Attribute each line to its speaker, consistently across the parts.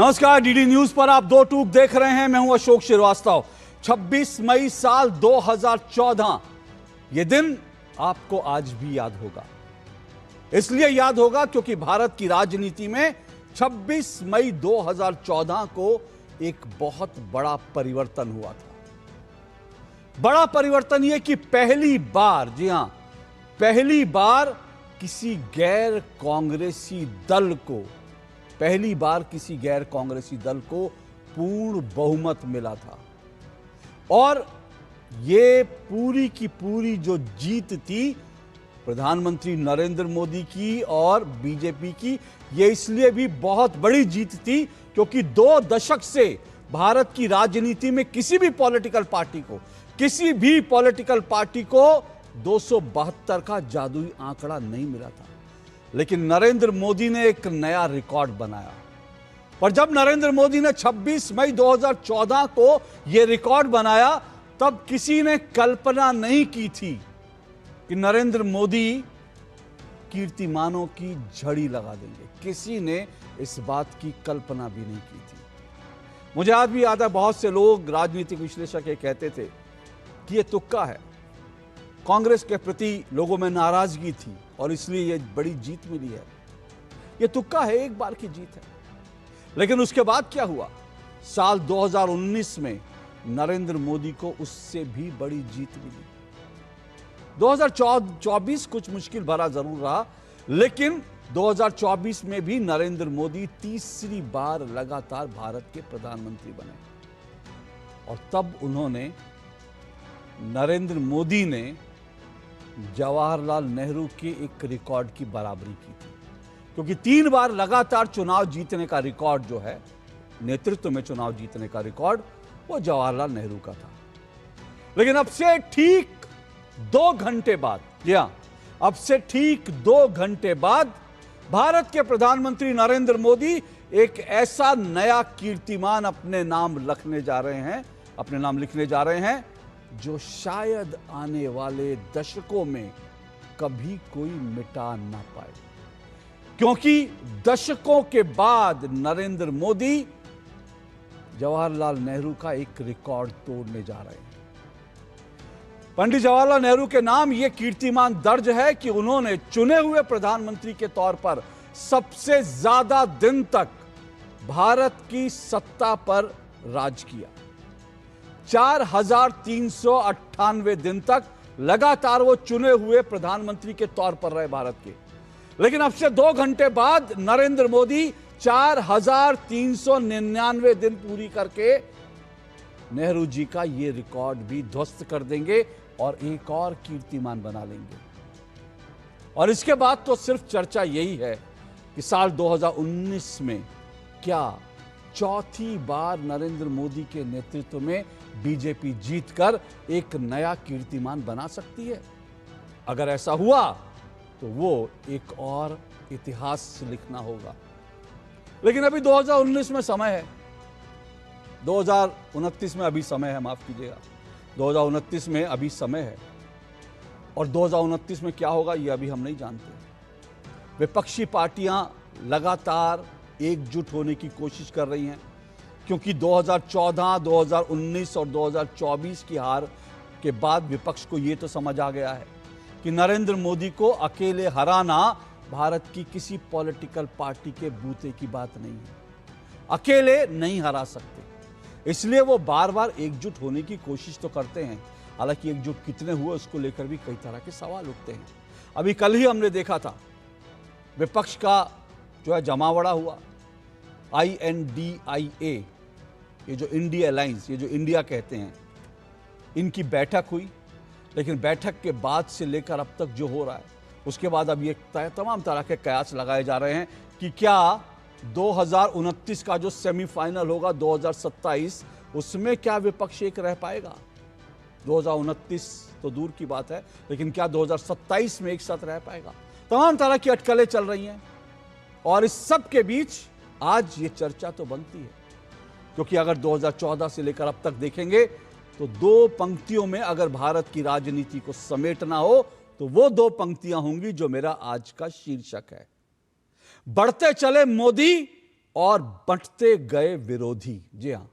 Speaker 1: नमस्कार, DD news पर आप दो टूक देख रहे हैं। मैं हूं अशोक श्रीवास्तव। 26 मई साल 2014, यह दिन आपको आज भी याद होगा। इसलिए याद होगा क्योंकि भारत की राजनीति में 26 मई 2014 को एक बहुत बड़ा परिवर्तन हुआ था। बड़ा परिवर्तन यह कि पहली बार, जी हां, पहली बार किसी गैर कांग्रेसी दल को पूर्ण बहुमत मिला था। और ये पूरी की पूरी जो जीत थी प्रधानमंत्री नरेंद्र मोदी की और बीजेपी की, ये इसलिए भी बहुत बड़ी जीत थी क्योंकि 2 दशक से भारत की राजनीति में किसी भी पॉलिटिकल पार्टी को 272 का जादुई आंकड़ा नहीं मिला था। लेकिन नरेंद्र मोदी ने एक नया रिकॉर्ड बनाया। पर जब नरेंद्र मोदी ने 26 मई 2014 को यह रिकॉर्ड बनाया, तब किसी ने कल्पना नहीं की थी कि नरेंद्र मोदी कीर्तिमानों की झड़ी लगा देंगे। किसी ने इस बात की कल्पना भी नहीं की थी। मुझे आज भी याद है, बहुत से लोग, राजनीतिक विश्लेषक ये कहते थे कि यह तुक्का है, कांग्रेस के प्रति लोगों में नाराजगी थी और इसलिए यह बड़ी जीत मिली है। यह तुक्का है, एक बार की जीत है। लेकिन उसके बाद क्या हुआ? साल 2019 में नरेंद्र मोदी को उससे भी बड़ी जीत मिली। 2024 कुछ मुश्किल भरा जरूर रहा, लेकिन 2024 में भी नरेंद्र मोदी तीसरी बार लगातार भारत के प्रधानमंत्री बने। और तब नरेंद्र मोदी ने जवाहरलाल नेहरू के एक रिकॉर्ड की बराबरी की थी, क्योंकि 3 बार लगातार चुनाव जीतने का रिकॉर्ड जो है, नेतृत्व में चुनाव जीतने का रिकॉर्ड, वो जवाहरलाल नेहरू का था। लेकिन अब से ठीक 2 घंटे बाद, जी हां, अब से ठीक 2 घंटे बाद भारत के प्रधानमंत्री नरेंद्र मोदी एक ऐसा नया कीर्तिमान अपने नाम लिखने जा रहे हैं जो शायद आने वाले दशकों में कभी कोई मिटा ना पाए। क्योंकि दशकों के बाद नरेंद्र मोदी जवाहरलाल नेहरू का एक रिकॉर्ड तोड़ने जा रहे हैं। पंडित जवाहरलाल नेहरू के नाम यह कीर्तिमान दर्ज है कि उन्होंने चुने हुए प्रधानमंत्री के तौर पर सबसे ज्यादा दिन तक भारत की सत्ता पर राज किया। 4398 दिन तक लगातार वो चुने हुए प्रधानमंत्री के तौर पर रहे भारत के। लेकिन अब से 2 घंटे बाद नरेंद्र मोदी 4399 दिन पूरी करके नेहरू जी का ये रिकॉर्ड भी ध्वस्त कर देंगे और एक और कीर्तिमान बना लेंगे। और इसके बाद तो सिर्फ चर्चा यही है कि साल 2019 में क्या चौथी बार नरेंद्र मोदी के नेतृत्व में बीजेपी जीतकर एक नया कीर्तिमान बना सकती है। अगर ऐसा हुआ तो वो एक और इतिहास लिखना होगा। लेकिन अभी 2019 में समय है, 2029 में अभी समय है, माफ कीजिएगा, 2029 में अभी समय है। और 2029 में क्या होगा ये अभी हम नहीं जानते। विपक्षी पार्टियां लगातार एकजुट होने की कोशिश कर रही हैं, क्योंकि 2014, 2019 और 2024 की हार के बाद विपक्ष को यह तो समझ आ गया है कि नरेंद्र मोदी को अकेले हराना भारत की किसी पॉलिटिकल पार्टी के बूते की बात नहीं है। अकेले नहीं हरा सकते, इसलिए वो बार बार एकजुट होने की कोशिश तो करते हैं। हालांकि एकजुट कितने हुए उसको लेकर भी कई तरह के सवाल उठते हैं। अभी कल ही हमने देखा था विपक्ष का जो है जमावड़ा हुआ, INDIA, ये जो इंडिया अलायंस, ये जो इंडिया कहते हैं, इनकी बैठक हुई। लेकिन बैठक के बाद से लेकर अब तक जो हो रहा है, उसके बाद अब ये तमाम तरह के कयास लगाए जा रहे हैं कि क्या 2029 का जो सेमीफाइनल होगा 2027, उसमें क्या विपक्ष एक रह पाएगा? 2029 तो दूर की बात है, लेकिन क्या 2027 में एक साथ रह पाएगा? तमाम तरह की अटकलें चल रही हैं। और इस सब के बीच आज ये चर्चा तो बनती है, क्योंकि अगर 2014 से लेकर अब तक देखेंगे तो 2 पंक्तियों में अगर भारत की राजनीति को समेटना हो तो वो 2 पंक्तियां होंगी जो मेरा आज का शीर्षक है। बढ़ते चले मोदी, और बंटते गए विरोधी। जी हां,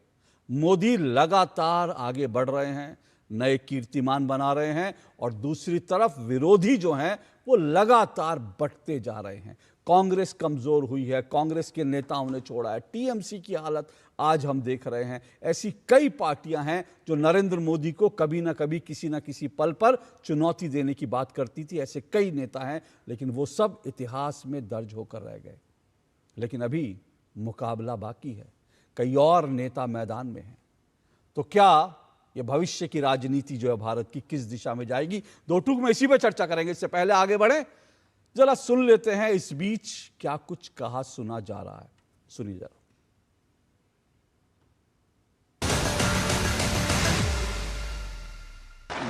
Speaker 1: मोदी लगातार आगे बढ़ रहे हैं, नए कीर्तिमान बना रहे हैं, और दूसरी तरफ विरोधी जो हैं वो लगातार बढ़ते जा रहे हैं। कांग्रेस कमजोर हुई है, कांग्रेस के नेताओं ने छोड़ा है, टीएमसी की हालत आज हम देख रहे हैं। ऐसी कई पार्टियां हैं जो नरेंद्र मोदी को कभी ना कभी किसी ना किसी पल पर चुनौती देने की बात करती थी। ऐसे कई नेता हैं, लेकिन वो सब इतिहास में दर्ज होकर रह गए। लेकिन अभी मुकाबला बाकी है, कई और नेता मैदान में हैं। तो क्या ये भविष्य की राजनीति जो है भारत की किस दिशा में जाएगी, दो टूक में इसी पर चर्चा करेंगे। इससे पहले आगे बढ़े, जरा सुन लेते हैं इस बीच क्या कुछ कहा सुना जा रहा है। सुनिए जरा।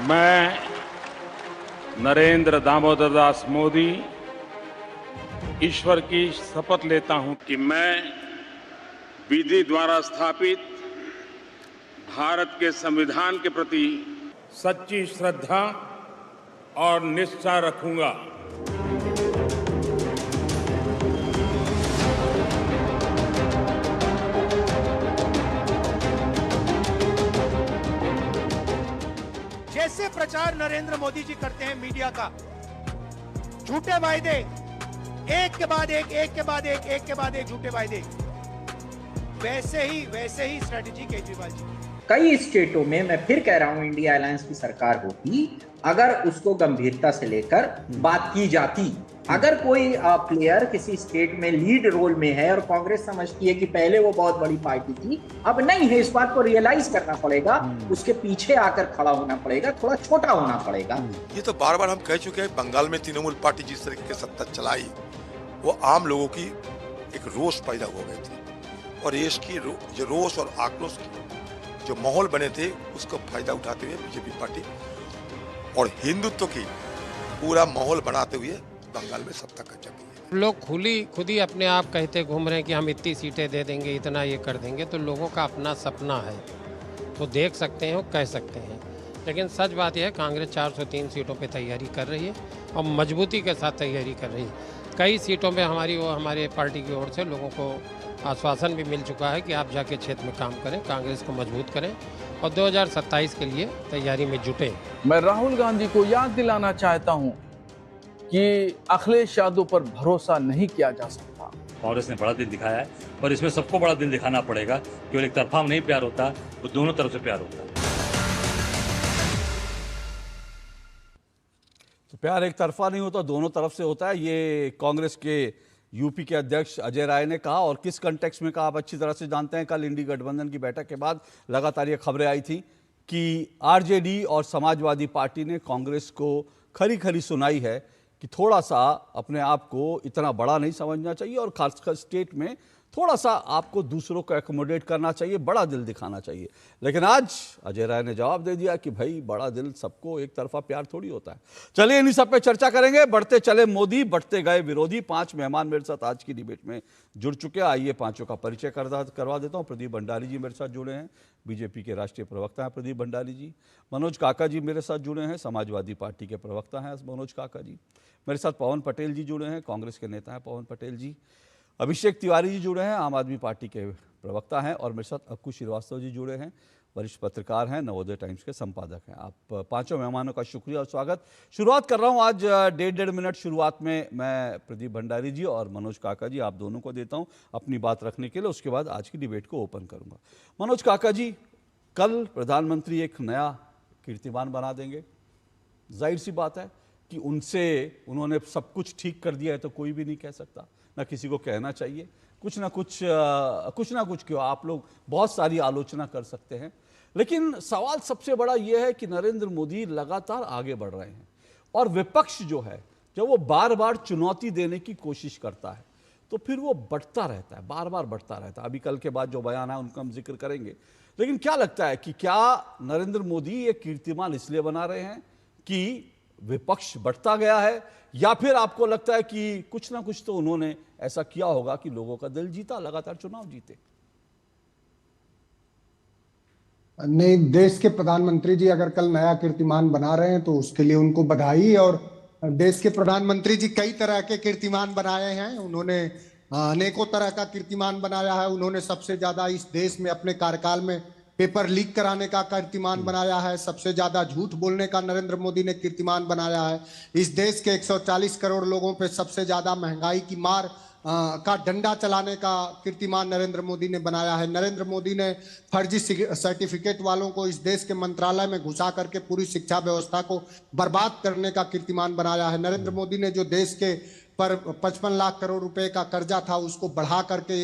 Speaker 2: मैं नरेंद्र दामोदर दास मोदी ईश्वर की शपथ लेता हूं कि मैं विधि द्वारा स्थापित भारत के संविधान के प्रति सच्ची श्रद्धा और निष्ठा रखूंगा।
Speaker 3: जैसे प्रचार नरेंद्र मोदी जी करते हैं मीडिया का, झूठे वायदे, एक के बाद एक, एक के बाद एक, एक के बाद एक झूठे वायदे, वैसे ही स्ट्रेटेजी केजरीवाल जी।
Speaker 4: कई स्टेटों में, मैं फिर कह रहा हूं, इंडिया अलायंस की सरकार होती अगर उसको गंभीरता से लेकर बात की जाती। अगर कोई प्लेयर किसी स्टेट में लीड रोल में है और कांग्रेस समझती है कि पहले वो बहुत बड़ी पार्टी थी, अब नहीं है, इस बात को रियलाइज करना पड़ेगा, उसके पीछे आकर खड़ा होना पड़ेगा, थोड़ा छोटा होना पड़ेगा।
Speaker 5: ये तो बार बार हम कह चुके हैं, बंगाल में तृणमूल पार्टी जिस तरीके से सत्ता चलाई, वो आम लोगों की एक रोष पैदा हो गई थी, और इसकी जो रोष और आक्रोश की जो माहौल बने थे, उसका फायदा उठाते हुए बीजेपी पार्टी और हिंदुत्व की पूरा माहौल बनाते हुए बंगाल में सत्ता कर जाती है।
Speaker 6: लोग खुद ही अपने आप कहते घूम रहे हैं कि हम इतनी सीटें दे देंगे, इतना ये कर देंगे। तो लोगों का अपना सपना है, वो देख सकते हैं, वो कह सकते हैं। लेकिन सच बात यह है, कांग्रेस 403 सीटों पे तैयारी कर रही है और मजबूती के साथ तैयारी कर रही है। कई सीटों पे हमारे पार्टी की ओर से लोगों को आश्वासन भी मिल चुका है कि आप जाके क्षेत्र में काम करें, कांग्रेस को मजबूत करें और 2027 के लिए तैयारी में जुटें।
Speaker 7: मैं राहुल गांधी को याद दिलाना चाहता हूं कि अखिलेश यादव पर भरोसा नहीं किया जा सकता।
Speaker 8: कांग्रेस ने बड़ा दिल दिखाया है, और इसमें सबको बड़ा दिल दिखाना पड़ेगा। केवल एक तरफा नहीं प्यार होता, वो दोनों तरफ से प्यार होता है।
Speaker 1: तो प्यार एक तरफा नहीं होता, दोनों तरफ से होता है। ये कांग्रेस के यूपी के अध्यक्ष अजय राय ने कहा, और किस कंटेक्स्ट में कहा आप अच्छी तरह से जानते हैं। कल इंडी गठबंधन की बैठक के बाद लगातार ये खबरें आई थी कि आरजेडी और समाजवादी पार्टी ने कांग्रेस को खरी खरी सुनाई है कि थोड़ा सा अपने आप को इतना बड़ा नहीं समझना चाहिए, और खासकर स्टेट में थोड़ा सा आपको दूसरों को एकोमोडेट करना चाहिए, बड़ा दिल दिखाना चाहिए। लेकिन आज अजय राय ने जवाब दे दिया कि भाई बड़ा दिल सबको एक तरफा प्यार थोड़ी होता है। चलिए इन्हीं सब पे चर्चा करेंगे। बढ़ते चले मोदी, बढ़ते गए विरोधी। 5 मेहमान मेरे साथ आज की डिबेट में जुड़ चुके हैं। आइए पांचों का परिचय करवा देता हूँ। प्रदीप भंडारी जी मेरे साथ जुड़े हैं, बीजेपी के राष्ट्रीय प्रवक्ता हैं प्रदीप भंडारी जी। मनोज काका जी मेरे साथ जुड़े हैं, समाजवादी पार्टी के प्रवक्ता हैं मनोज काका जी। मेरे साथ पवन पटेल जी जुड़े हैं, कांग्रेस के नेता हैं पवन पटेल जी। अभिषेक तिवारी जी जुड़े हैं, आम आदमी पार्टी के प्रवक्ता हैं। और मेरे साथ अक्कू श्रीवास्तव जी जुड़े हैं, वरिष्ठ पत्रकार हैं, नवोदय टाइम्स के संपादक हैं। आप पांचों मेहमानों का शुक्रिया और स्वागत। शुरुआत कर रहा हूं आज 1.5 मिनट शुरुआत में मैं प्रदीप भंडारी जी और मनोज काका जी, आप दोनों को देता हूं अपनी बात रखने के लिए। उसके बाद आज की डिबेट को ओपन करूंगा। मनोज काका जी, कल प्रधानमंत्री एक नया कीर्तिमान बना देंगे। जाहिर सी बात है कि उन्होंने सब कुछ ठीक कर दिया है तो कोई भी नहीं कह सकता, ना किसी को कहना चाहिए। कुछ ना कुछ क्यों, आप लोग बहुत सारी आलोचना कर सकते हैं, लेकिन सवाल सबसे बड़ा यह है कि नरेंद्र मोदी लगातार आगे बढ़ रहे हैं, और विपक्ष जो है जब वो बार बार चुनौती देने की कोशिश करता है तो फिर वो बढ़ता रहता है, बार बार बढ़ता रहता है। अभी कल के बाद जो बयान है उनका हम जिक्र करेंगे। लेकिन क्या लगता है कि क्या नरेंद्र मोदी ये कीर्तिमान इसलिए बना रहे हैं कि विपक्ष बढ़ता गया है, या फिर आपको लगता है कि कुछ ना कुछ तो उन्होंने ऐसा किया होगा कि लोगों का दिल जीता, लगातार चुनाव जीते?
Speaker 9: नहीं, देश के प्रधानमंत्री जी अगर कल नया कीर्तिमान बना रहे हैं तो उसके लिए उनको बधाई। और देश के प्रधानमंत्री जी कई तरह के कीर्तिमान बनाए हैं। उन्होंने अनेकों तरह का कीर्तिमान बनाया है। उन्होंने सबसे ज्यादा इस देश में अपने कार्यकाल में पेपर लीक कराने का कीर्तिमान बनाया है। सबसे ज्यादा झूठ बोलने का नरेंद्र मोदी ने कीर्तिमान बनाया है। इस देश के 140 करोड़ लोगों पे सबसे ज्यादा महंगाई की मार का डंडा चलाने का कीर्तिमान नरेंद्र मोदी ने बनाया है। नरेंद्र मोदी ने फर्जी सर्टिफिकेट वालों को इस देश के मंत्रालय में घुसा करके पूरी शिक्षा व्यवस्था को बर्बाद करने का कीर्तिमान बनाया है। नरेंद्र मोदी ने जो देश के पर 55 लाख करोड़ रुपए का कर्जा था उसको बढ़ा करके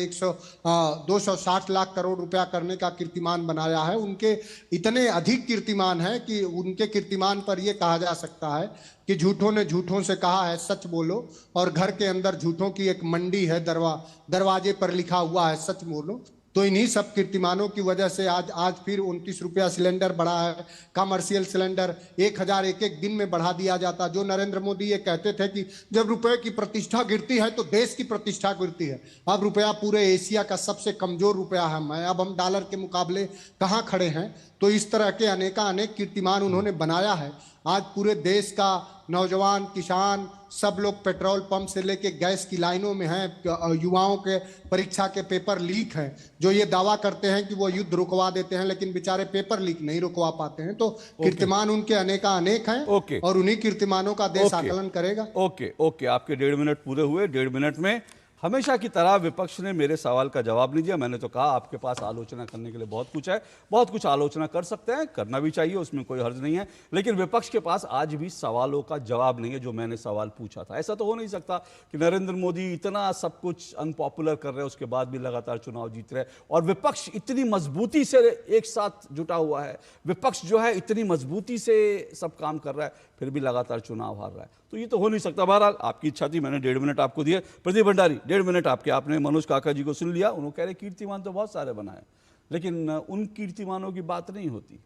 Speaker 9: 260 लाख करोड़ रुपया करने का कीर्तिमान बनाया है। उनके इतने अधिक कीर्तिमान है कि उनके कीर्तिमान पर यह कहा जा सकता है कि झूठों ने झूठों से कहा है सच बोलो, और घर के अंदर झूठों की एक मंडी है, दरवाजे पर लिखा हुआ है सच बोलो। तो इन्हीं सब कीर्तिमानों की वजह से आज फिर 29 रुपया सिलेंडर बढ़ा है। कमर्शियल सिलेंडर 1000 एक दिन में बढ़ा दिया जाता। जो नरेंद्र मोदी ये कहते थे कि जब रुपए की प्रतिष्ठा गिरती है तो देश की प्रतिष्ठा गिरती है। अब रुपया पूरे एशिया का सबसे कमजोर रुपया है। अब हम डॉलर के मुकाबले कहाँ खड़े हैं। तो इस तरह के अनेक कीर्तिमान उन्होंने बनाया है। आज पूरे देश का नौजवान, किसान, सब लोग पेट्रोल पंप से लेके गैस की लाइनों में हैं। युवाओं के परीक्षा के पेपर लीक हैं, जो ये दावा करते हैं कि वो युद्ध रुकवा देते हैं, लेकिन बेचारे पेपर लीक नहीं रुकवा पाते हैं। तो कीर्तिमान उनके अनेक हैं और उन्हीं कीर्तिमानों का देश आकलन करेगा।
Speaker 1: ओके, आपके 1.5 मिनट पूरे हुए। 1.5 मिनट में हमेशा की तरह विपक्ष ने मेरे सवाल का जवाब नहीं दिया। मैंने तो कहा आपके पास आलोचना करने के लिए बहुत कुछ है, बहुत कुछ आलोचना कर सकते हैं, करना भी चाहिए, उसमें कोई हर्ज नहीं है। लेकिन विपक्ष के पास आज भी सवालों का जवाब नहीं है जो मैंने सवाल पूछा था। ऐसा तो हो नहीं सकता कि नरेंद्र मोदी इतना सब कुछ अनपॉपुलर कर रहे हैं, उसके बाद भी लगातार चुनाव जीत रहे हैं, और विपक्ष इतनी मजबूती से एक साथ जुटा हुआ है, विपक्ष जो है इतनी मजबूती से सब काम कर रहा है, फिर भी लगातार चुनाव हार रहा है। तो ये तो हो नहीं सकता। बहरहाल आपकी इच्छा थी, मैंने 1.5 मिनट आपको दिए। प्रदीप भंडारी, 1.5 मिनट आपके। आपने मनोज काका जी को सुन लिया, उन्होंने कह रहे कीर्तिमान तो बहुत सारे बनाए, लेकिन उन कीर्तिमानों की बात नहीं होती।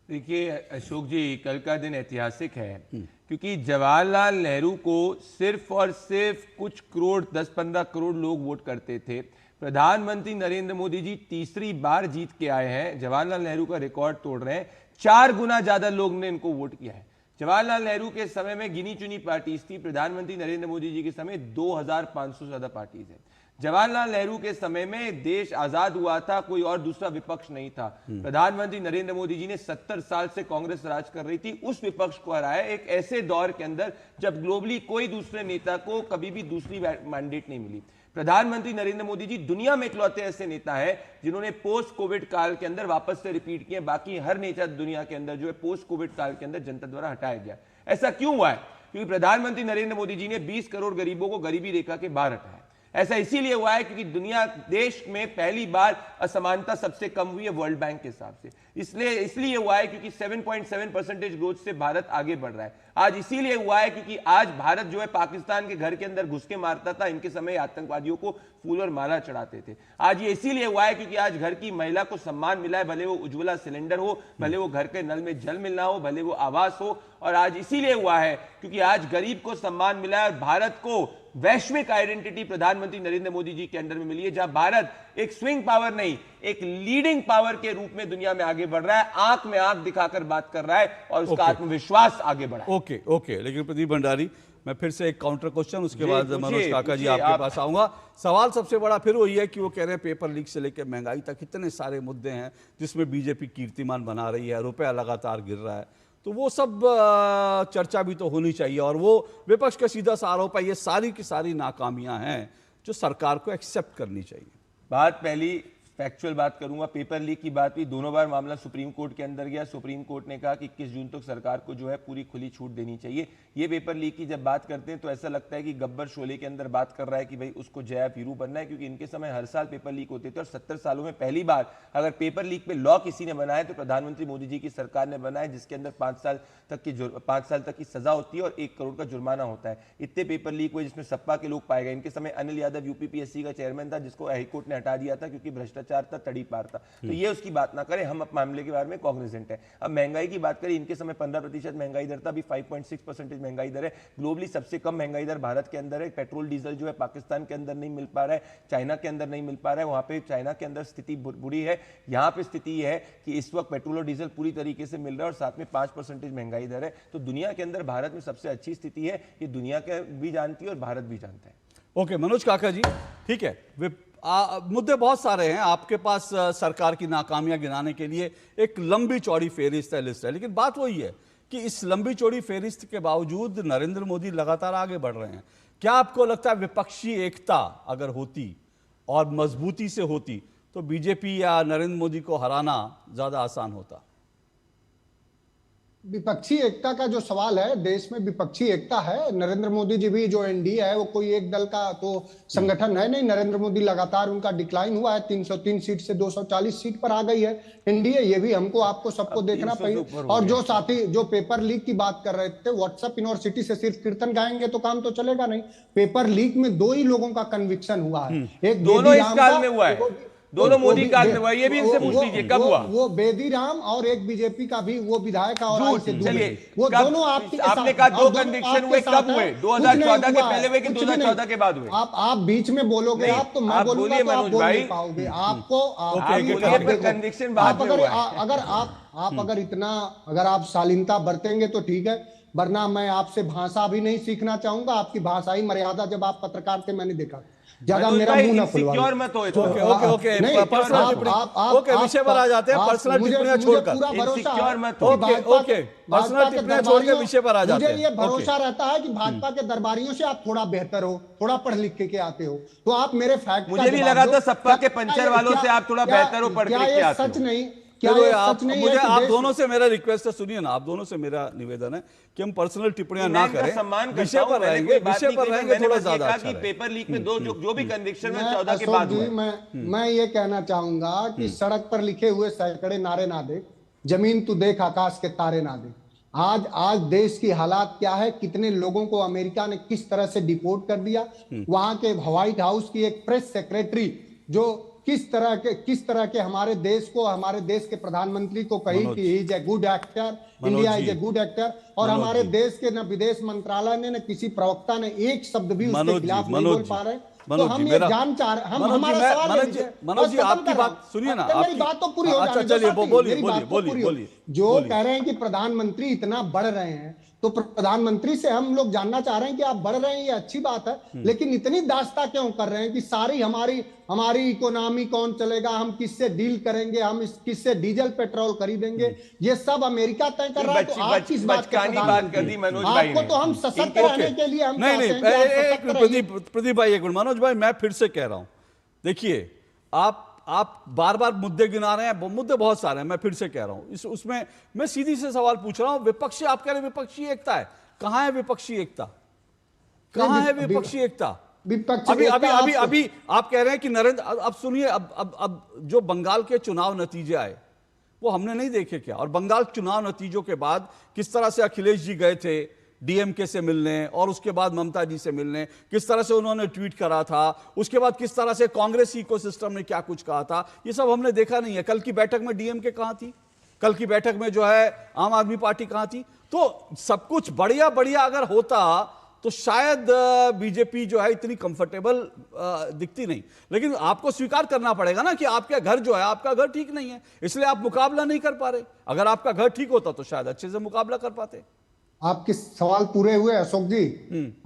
Speaker 10: देखिए अशोक जी, कल का दिन ऐतिहासिक है क्योंकि जवाहरलाल नेहरू को सिर्फ और सिर्फ कुछ करोड़, 10-15 करोड़ लोग वोट करते थे। प्रधानमंत्री नरेंद्र मोदी जी तीसरी बार जीत के आए हैं, जवाहरलाल नेहरू का रिकॉर्ड तोड़ रहे हैं। 4 गुना ज्यादा लोग ने इनको वोट किया है। जवाहरलाल नेहरू के समय में गिनी चुनी पार्टीज थी, प्रधानमंत्री नरेंद्र मोदी जी के समय 2500 से ज्यादा पार्टीज है। जवाहरलाल नेहरू के समय में देश आजाद हुआ था, कोई और दूसरा विपक्ष नहीं था। प्रधानमंत्री नरेंद्र मोदी जी ने 70 साल से कांग्रेस राज कर रही थी, उस विपक्ष को हराया एक ऐसे दौर के अंदर जब ग्लोबली कोई दूसरे नेता को कभी भी दूसरी मैंडेट नहीं मिली। प्रधानमंत्री नरेंद्र मोदी जी दुनिया में इकलौते ऐसे नेता हैं जिन्होंने पोस्ट कोविड काल के अंदर वापस से रिपीट किए। बाकी हर नेता दुनिया के अंदर जो है पोस्ट कोविड काल के अंदर जनता द्वारा हटाया गया। ऐसा क्यों हुआ है? क्योंकि प्रधानमंत्री नरेंद्र मोदी जी ने 20 करोड़ गरीबों को गरीबी रेखा के बाहर हटाया। ऐसा इसीलिए हुआ है क्योंकि देश में पहली बार असमानता सबसे कम हुई है वर्ल्ड बैंक के हिसाब से। इसलिए हुआ है क्योंकि 7.7% ग्रोथ से भारत आगे बढ़ रहा है। आज इसीलिए हुआ है क्योंकि आज भारत जो है पाकिस्तान के घर के अंदर घुस के मारता था, इनके समय आतंकवादियों को फूल और माला चढ़ाते थे। आज ये इसीलिए हुआ है क्योंकि आज घर की महिला को सम्मान मिला है, भले वो उज्ज्वला सिलेंडर हो, भले वो घर के नल में जल मिलना हो, भले वो आवास हो। और आज इसीलिए हुआ है क्योंकि आज गरीब को सम्मान मिला है और भारत को वैश्विक आइडेंटिटी प्रधानमंत्री नरेंद्र मोदी जी के अंडर में मिली है, जहां भारत एक स्विंग पावर नहीं, एक लीडिंग पावर के रूप में दुनिया में आगे बढ़ रहा है, आंख में आंख दिखाकर बात कर रहा है और उसका आत्मविश्वास आगे बढ़ा है।
Speaker 1: ओके, लेकिन प्रदीप भंडारी, मैं फिर से एक काउंटर क्वेश्चन, उसके बाद मनोज काका जी आपके पास आऊंगा। सवाल सबसे बड़ा फिर वही है कि वो कह रहे हैं पेपर लीक से लेकर महंगाई तक इतने सारे मुद्दे हैं जिसमें बीजेपी कीर्तिमान बना रही है, रुपया लगातार गिर रहा है, तो वो सब चर्चा भी तो होनी चाहिए। और वो विपक्ष का सीधा सा आरोप है, ये सारी की सारी नाकामियां हैं जो सरकार को एक्सेप्ट करनी चाहिए।
Speaker 10: बात पहली फैक्चुअल बात करूंगा, पेपर लीक की बात भी, दोनों बार मामला सुप्रीम कोर्ट के अंदर गया। सुप्रीम कोर्ट ने कहा कि 21 जून तक सरकार को जो है पूरी खुली छूट देनी चाहिए। ये पेपर लीक की जब बात करते हैं तो ऐसा लगता है कि गब्बर शोले के अंदर बात कर रहा है कि भाई उसको जया वीरू बनना है, क्योंकि इनके समय हर साल पेपर लीक होते थे और 70 सालों में पहली बार अगर पेपर लीक पे लॉ किसी ने बनाया तो प्रधानमंत्री मोदी जी की सरकार ने बनाया, जिसके अंदर 5 साल तक की सजा होती है और 1 करोड़ का जुर्माना होता है। इतने पेपर लीक हुए जिसमें सपा के लोग पाए गए। इनके समय अनिल यादव यूपीपीएससी का चेयरमैन था, जिसको हाईकोर्ट ने हटा दिया था क्योंकि भ्रष्टाचार था, तड़ी पार था। तो ये उसकी बात ना करें, हम मामले के बारे में कॉग्निजेंट है। अब महंगाई की बात करें, इनके समय 15% महंगाई दर था, अभी 5.6% महंगाई दर है। ग्लोबली सबसे कम महंगाई दर भारत के अंदर है। पेट्रोल डीजल जो है पाकिस्तान के अंदर नहीं मिल पा रहा है, चाइना के अंदर नहीं मिल पा रहा है, वहां पे चाइना के अंदर स्थिति बुरी है। यहाँ पे स्थिति है कि इस वक्त पेट्रोल और डीजल पूरी तरीके से मिल रहा है और साथ में 5% महंगाई दर है। तो दुनिया के अंदर भारत में सबसे अच्छी स्थिति है, ये दुनिया के भी जानती है और भारत भी जानता है।
Speaker 1: ओके मनोज काका जी, ठीक है, मुद्दे बहुत सारे हैं आपके पास। सरकार की नाकामियां गिनाने के लिए एक लंबी चौड़ी फेहरिस्त है, लिस्ट है, लेकिन बात वही है कि इस लंबी चौड़ी फेहरिस्त के बावजूद नरेंद्र मोदी लगातार आगे बढ़ रहे हैं। क्या आपको लगता है विपक्षी एकता अगर होती और मजबूती से होती तो बीजेपी या नरेंद्र मोदी को हराना ज्यादा आसान होता?
Speaker 9: विपक्षी एकता का जो सवाल है, देश में विपक्षी एकता है। नरेंद्र मोदी जी भी, जो एनडीए है, वो कोई एक दल का तो संगठन है नहीं। नरेंद्र मोदी लगातार उनका डिक्लाइन हुआ है, 303 सीट से 240 सीट पर आ गई है एनडीए। ये भी हमको आपको सबको देखना चाहिए। और जो साथी जो पेपर लीक की बात कर रहे थे, व्हाट्सएप यूनिवर्सिटी से सिर्फ कीर्तन गाएंगे तो काम तो चलेगा नहीं। पेपर लीक में 2 ही लोगों का कन्विक्शन हुआ है, एक
Speaker 10: दोनों इस काल में हुआ है, दोनों मोदी काल में हुआ। ये भी इनसे पूछ लीजिए कब हुआ।
Speaker 9: वो बेदीराम और एक बीजेपी का भी वो विधायक और
Speaker 10: चलिए,
Speaker 9: वो दोनों आपके
Speaker 10: आपने कहा 2 कन्विक्शन हुए, कब हुए? 2014 के पहले हुए कि 2014 के बाद हुए?
Speaker 9: आप बीच में बोलोगे आप तो मैं बोलूंगा तो आप बोल नहीं पाओगे। आपको
Speaker 10: कन्विक्शन बाद में हुआ।
Speaker 9: अगर आप शालीनता बरतेंगे तो ठीक है, वरना मैं आपसे भाषा भी नहीं सीखना चाहूंगा। आपकी भाषाई मर्यादा जब आप पत्रकार थे मैंने देखा, ज्यादा मेरा मुंह ना खुलवाइए।
Speaker 10: मत हो।
Speaker 1: ओके, विषय पर आ जाते हैं। पर्सनल टिप्पणियां छोड़कर
Speaker 9: पूरा भरोसा है,
Speaker 1: पर्सनल टिप्पणियां छोड़कर विषय पर आ जाते हैं।
Speaker 9: मुझे ये भरोसा रहता है कि भाजपा के दरबारियों से आप थोड़ा बेहतर हो, थोड़ा पढ़ लिख के आते हो, तो आप मेरे फैक्ट।
Speaker 10: मुझे भी लगा था सपा के पंचर वालों से आप थोड़ा बेहतर हो, पढ़ के आते हो।
Speaker 9: सच नहीं,
Speaker 1: मुझे आप दोनों से मेरा रिक्वेस्ट है, सुनिए ना, आप दोनों से मेरा निवेदन है कि हम पर्सनल टिप्पणियां ना करें, विषय पर रहेंगे, थोड़ा ज्यादा अच्छा।
Speaker 10: पेपर लीक में जो भी कन्विक्शन में 14 के बाद हुए।
Speaker 9: मैं ये कहना चाहूंगा कि सड़क पर लिखे हुए सैकड़े नारे ना देख, जमीन तू देख, आकाश के तारे ना देख। आज देश की हालात क्या है, कितने लोगों को अमेरिका ने किस तरह से डिपोर्ट कर दिया। वहां के व्हाइट हाउस की एक प्रेस सेक्रेटरी जो किस तरह के हमारे देश के प्रधानमंत्री को कही कि he is a good actor, India is a good actor, और हमारे देश के न विदेश मंत्रालय ने न किसी प्रवक्ता ने एक शब्द भी उसके खिलाफ नहीं बोल पा रहे। तो हम ये जान चाह रहे, हम हमारा सवाल
Speaker 1: मनोज जी आपकी बात सुनिए ना,
Speaker 9: मेरी बात तो पूरी हो जाने दो।
Speaker 1: चलिए बोलिए।
Speaker 9: जो कह रहे हैं कि प्रधानमंत्री इतना बढ़ रहे हैं, तो प्रधानमंत्री से हम लोग जानना चाह रहे हैं कि आप बढ़ रहे हैं, ये अच्छी बात है, लेकिन इतनी दास्ता क्यों कर रहे हैं कि सारी हमारी इकोनॉमी कौन चलेगा, हम किससे डील करेंगे, हम किससे डीजल पेट्रोल खरीदेंगे, ये सब अमेरिका तय कर रहा है। तो आप किस बात
Speaker 10: कर दी मनोज भाई
Speaker 9: आपको तो हम सशक्त रहने के लिए हम
Speaker 1: नहीं, प्रदीप भाई एक मिनट, मनोज भाई मैं फिर से कह रहा हूं, देखिए आप बार बार मुद्दे गिना रहे हैं, मुद्दे बहुत सारे हैं, मैं फिर से कह रहा हूं, उसमें मैं सीधी से सवाल पूछ रहा हूं। विपक्षी, आप कह रहे विपक्षी एकता है, कहां है विपक्षी एकता? कहां है विपक्षी एकता? अभी आप कह रहे हैं कि नरेंद्र, अब सुनिए, अब जो बंगाल के चुनाव नतीजे आए वो हमने नहीं देखे क्या, और बंगाल चुनाव नतीजों के बाद किस तरह से अखिलेश जी गए थे डीएमके से मिलने और उसके बाद ममता जी से मिलने, किस तरह से उन्होंने ट्वीट करा था, उसके बाद किस तरह से कांग्रेस इकोसिस्टम ने क्या कुछ कहा था, ये सब हमने देखा नहीं है। कल की बैठक में डीएमके कहां थी? कल की बैठक में जो है आम आदमी पार्टी कहां थी? तो सब कुछ बढ़िया अगर होता तो शायद बीजेपी जो है इतनी कंफर्टेबल दिखती नहीं। लेकिन आपको स्वीकार करना पड़ेगा ना कि आपका घर जो है, आपका घर ठीक नहीं है, इसलिए आप मुकाबला नहीं कर पा रहे। अगर आपका घर ठीक होता तो शायद अच्छे से मुकाबला कर पाते।
Speaker 9: आपके सवाल पूरे हुए अशोक जी।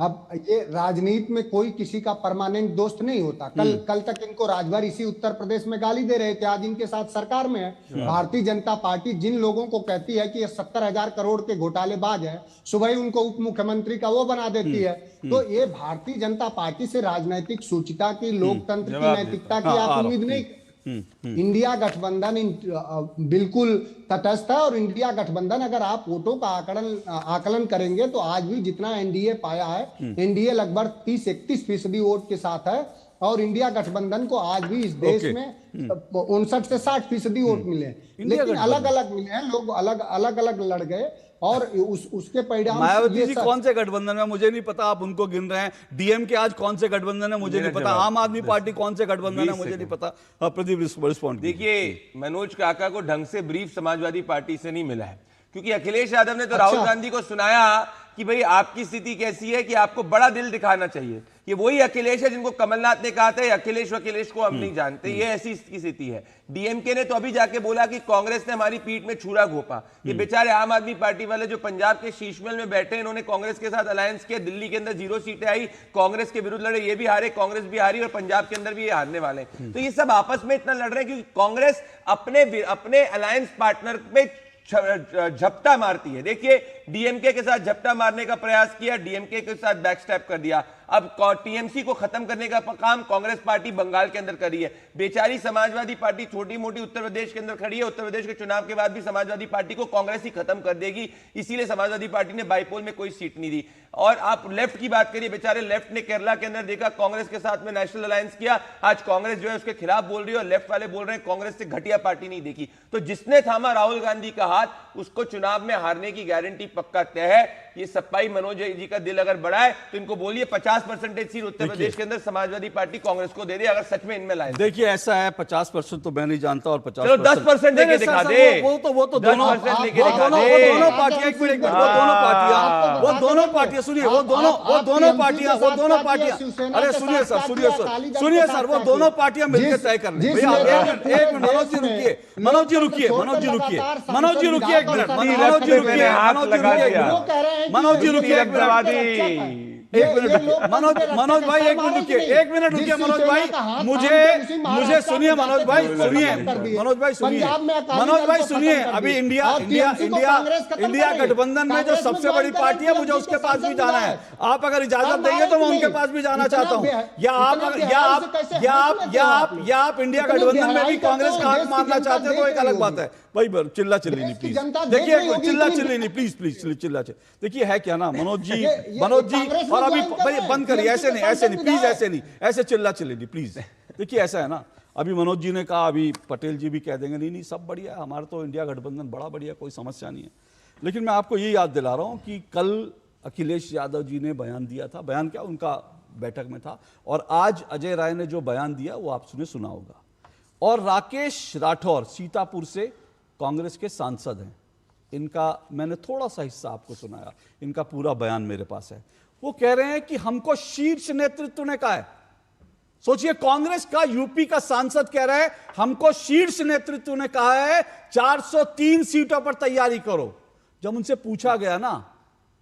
Speaker 9: अब ये राजनीति में कोई किसी का परमानेंट दोस्त नहीं होता। कल तक इनको राजभर इसी उत्तर प्रदेश में गाली दे रहे थे, आज इनके साथ सरकार में है। भारतीय जनता पार्टी जिन लोगों को कहती है कि ये 70,000 करोड़ के घोटालेबाज है, सुबह ही उनको उप मुख्यमंत्री का वो बना देती है। तो ये भारतीय जनता पार्टी से राजनैतिक शुचिता की, लोकतंत्र की, नैतिकता की आप उम्मीद नहीं। इंडिया गठबंधन बिल्कुल तटस्थ है, और इंडिया गठबंधन अगर आप वोटों का आकलन करेंगे तो आज भी जितना एनडीए पाया है, एनडीए लगभग 30-31% वोट के साथ है, और इंडिया गठबंधन को आज भी इस देश में 59 से 60% वोट मिले, लेकिन अलग अलग मिले हैं, लोग अलग लड़ गए। और उसके परिणाम
Speaker 1: मायावती जी कौन से गठबंधन में मुझे नहीं पता, आप उनको गिन रहे हैं। डीएमके आज कौन से गठबंधन है मुझे नहीं पता, आम आदमी पार्टी कौन से गठबंधन है मुझे नहीं पता। प्रदीप रिस्पॉन्ड।
Speaker 10: देखिए, मनोज काका को ढंग से ब्रीफ समाजवादी पार्टी से नहीं मिला है, क्योंकि अखिलेश यादव ने तो राहुल गांधी को सुनाया कि भाई आपकी स्थिति कैसी है कि आपको बड़ा दिल दिखाना चाहिए। ये वही अखिलेश है जिनको कमलनाथ ने कहा था अखिलेश को हम नहीं जानते, ये ऐसी स्थिति है। डीएमके ने तो अभी जाके बोला कि कांग्रेस ने हमारी पीठ में छुरा घोपा। ये बेचारे आम आदमी पार्टी वाले जो पंजाब के शीशमहल में बैठे, इन्होंने कांग्रेस के साथ अलायंस किया, दिल्ली के अंदर 0 सीटें आई, कांग्रेस के विरुद्ध लड़े, ये भी हारे, कांग्रेस भी हारी, और पंजाब के अंदर भी ये हारने वाले। तो ये सब आपस में इतना लड़ रहे हैं क्योंकि कांग्रेस अपने अलायंस पार्टनर पे झपटा मारती है। देखिए डीएमके के साथ झपटा मारने का प्रयास किया, डीएमके के साथ बैकस्टैप कर दिया। अब टीएमसी को खत्म करने का काम कांग्रेस पार्टी बंगाल के अंदर कर रही है। बेचारी समाजवादी पार्टी छोटी मोटी उत्तर प्रदेश के अंदर खड़ी है, उत्तर प्रदेश के चुनाव के बाद भी समाजवादी पार्टी को कांग्रेस ही खत्म कर देगी, इसीलिए समाजवादी पार्टी ने बाईपोल में कोई सीट नहीं दी। और आप लेफ्ट की बात करिए, बेचारे लेफ्ट ने केरला के अंदर देखा, कांग्रेस के साथ में नेशनल अलायंस किया, आज कांग्रेस जो है उसके खिलाफ बोल रही है और लेफ्ट वाले बोल रहे हैं कांग्रेस से घटिया पार्टी नहीं देखी। तो जिसने थामा राहुल गांधी का हाथ उसको चुनाव में हारने की गारंटी पक्का तय है। ये सप्पाई मनोज जी का दिल अगर बढ़ा है तो इनको बोलिए 50% सीट उत्तर प्रदेश के अंदर समाजवादी पार्टी कांग्रेस को दे दे, अगर सच में इनमें लाए।
Speaker 1: देखिए ऐसा है, 50% तो मैं नहीं जानता और 50
Speaker 10: चलो 10% लेके दिखा दे।
Speaker 1: वो तो दोनों पार्टियां, एक मिनट, वो दोनों पार्टियां सुनिए, वो दोनों पार्टियां, अरे सुनिए सर, वो दोनों पार्टियां मिलकर तय कर रही हैं। एक मिनट मनोज जी रुकिए, एक मिनट, मनोज जी रुकिए एक मिनट, मनोज भाई एक मिनट रुकिए, मनोज भाई मुझे सुनिए, मनोज भाई सुनिए, अभी इंडिया गठबंधन में जो सबसे बड़ी पार्टी है, मुझे उसके पास भी जाना है। आप अगर इजाजत देंगे तो मैं उनके पास भी जाना चाहता हूं। या आप इंडिया गठबंधन में भी कांग्रेस का हक मानना चाहते हैं तो एक अलग बात है भाई। चिल्ला चिल्ली नहीं प्लीज, देखिए चिल्ला चिल्ली नहीं प्लीज चिल्ला। देखिए है क्या ना मनोज जी, और अभी भाई बंद करिए, ऐसे नहीं प्लीज, ऐसे चिल्ला चिल्ली नहीं प्लीज। देखिए ऐसा है ना, अभी मनोज जी ने कहा, अभी पटेल जी भी कह देंगे नहीं सब बढ़िया है, हमारा तो इंडिया गठबंधन बड़ा बढ़िया, कोई समस्या नहीं है। लेकिन मैं आपको ये याद दिला रहा हूं कि कल अखिलेश यादव जी ने बयान दिया था, बयान क्या उनका बैठक में था, और आज अजय राय ने जो बयान दिया वो आपने सुना होगा। और राकेश राठौर सीतापुर से कांग्रेस के सांसद हैं, इनका मैंने थोड़ा सा हिस्सा आपको सुनाया, इनका पूरा बयान मेरे पास है। वो कह रहे हैं कि हमको शीर्ष नेतृत्व ने कहा है, सोचिए कांग्रेस का यूपी का सांसद कह रहा है हमको शीर्ष नेतृत्व ने कहा है 403 सीटों पर तैयारी करो। जब उनसे पूछा गया ना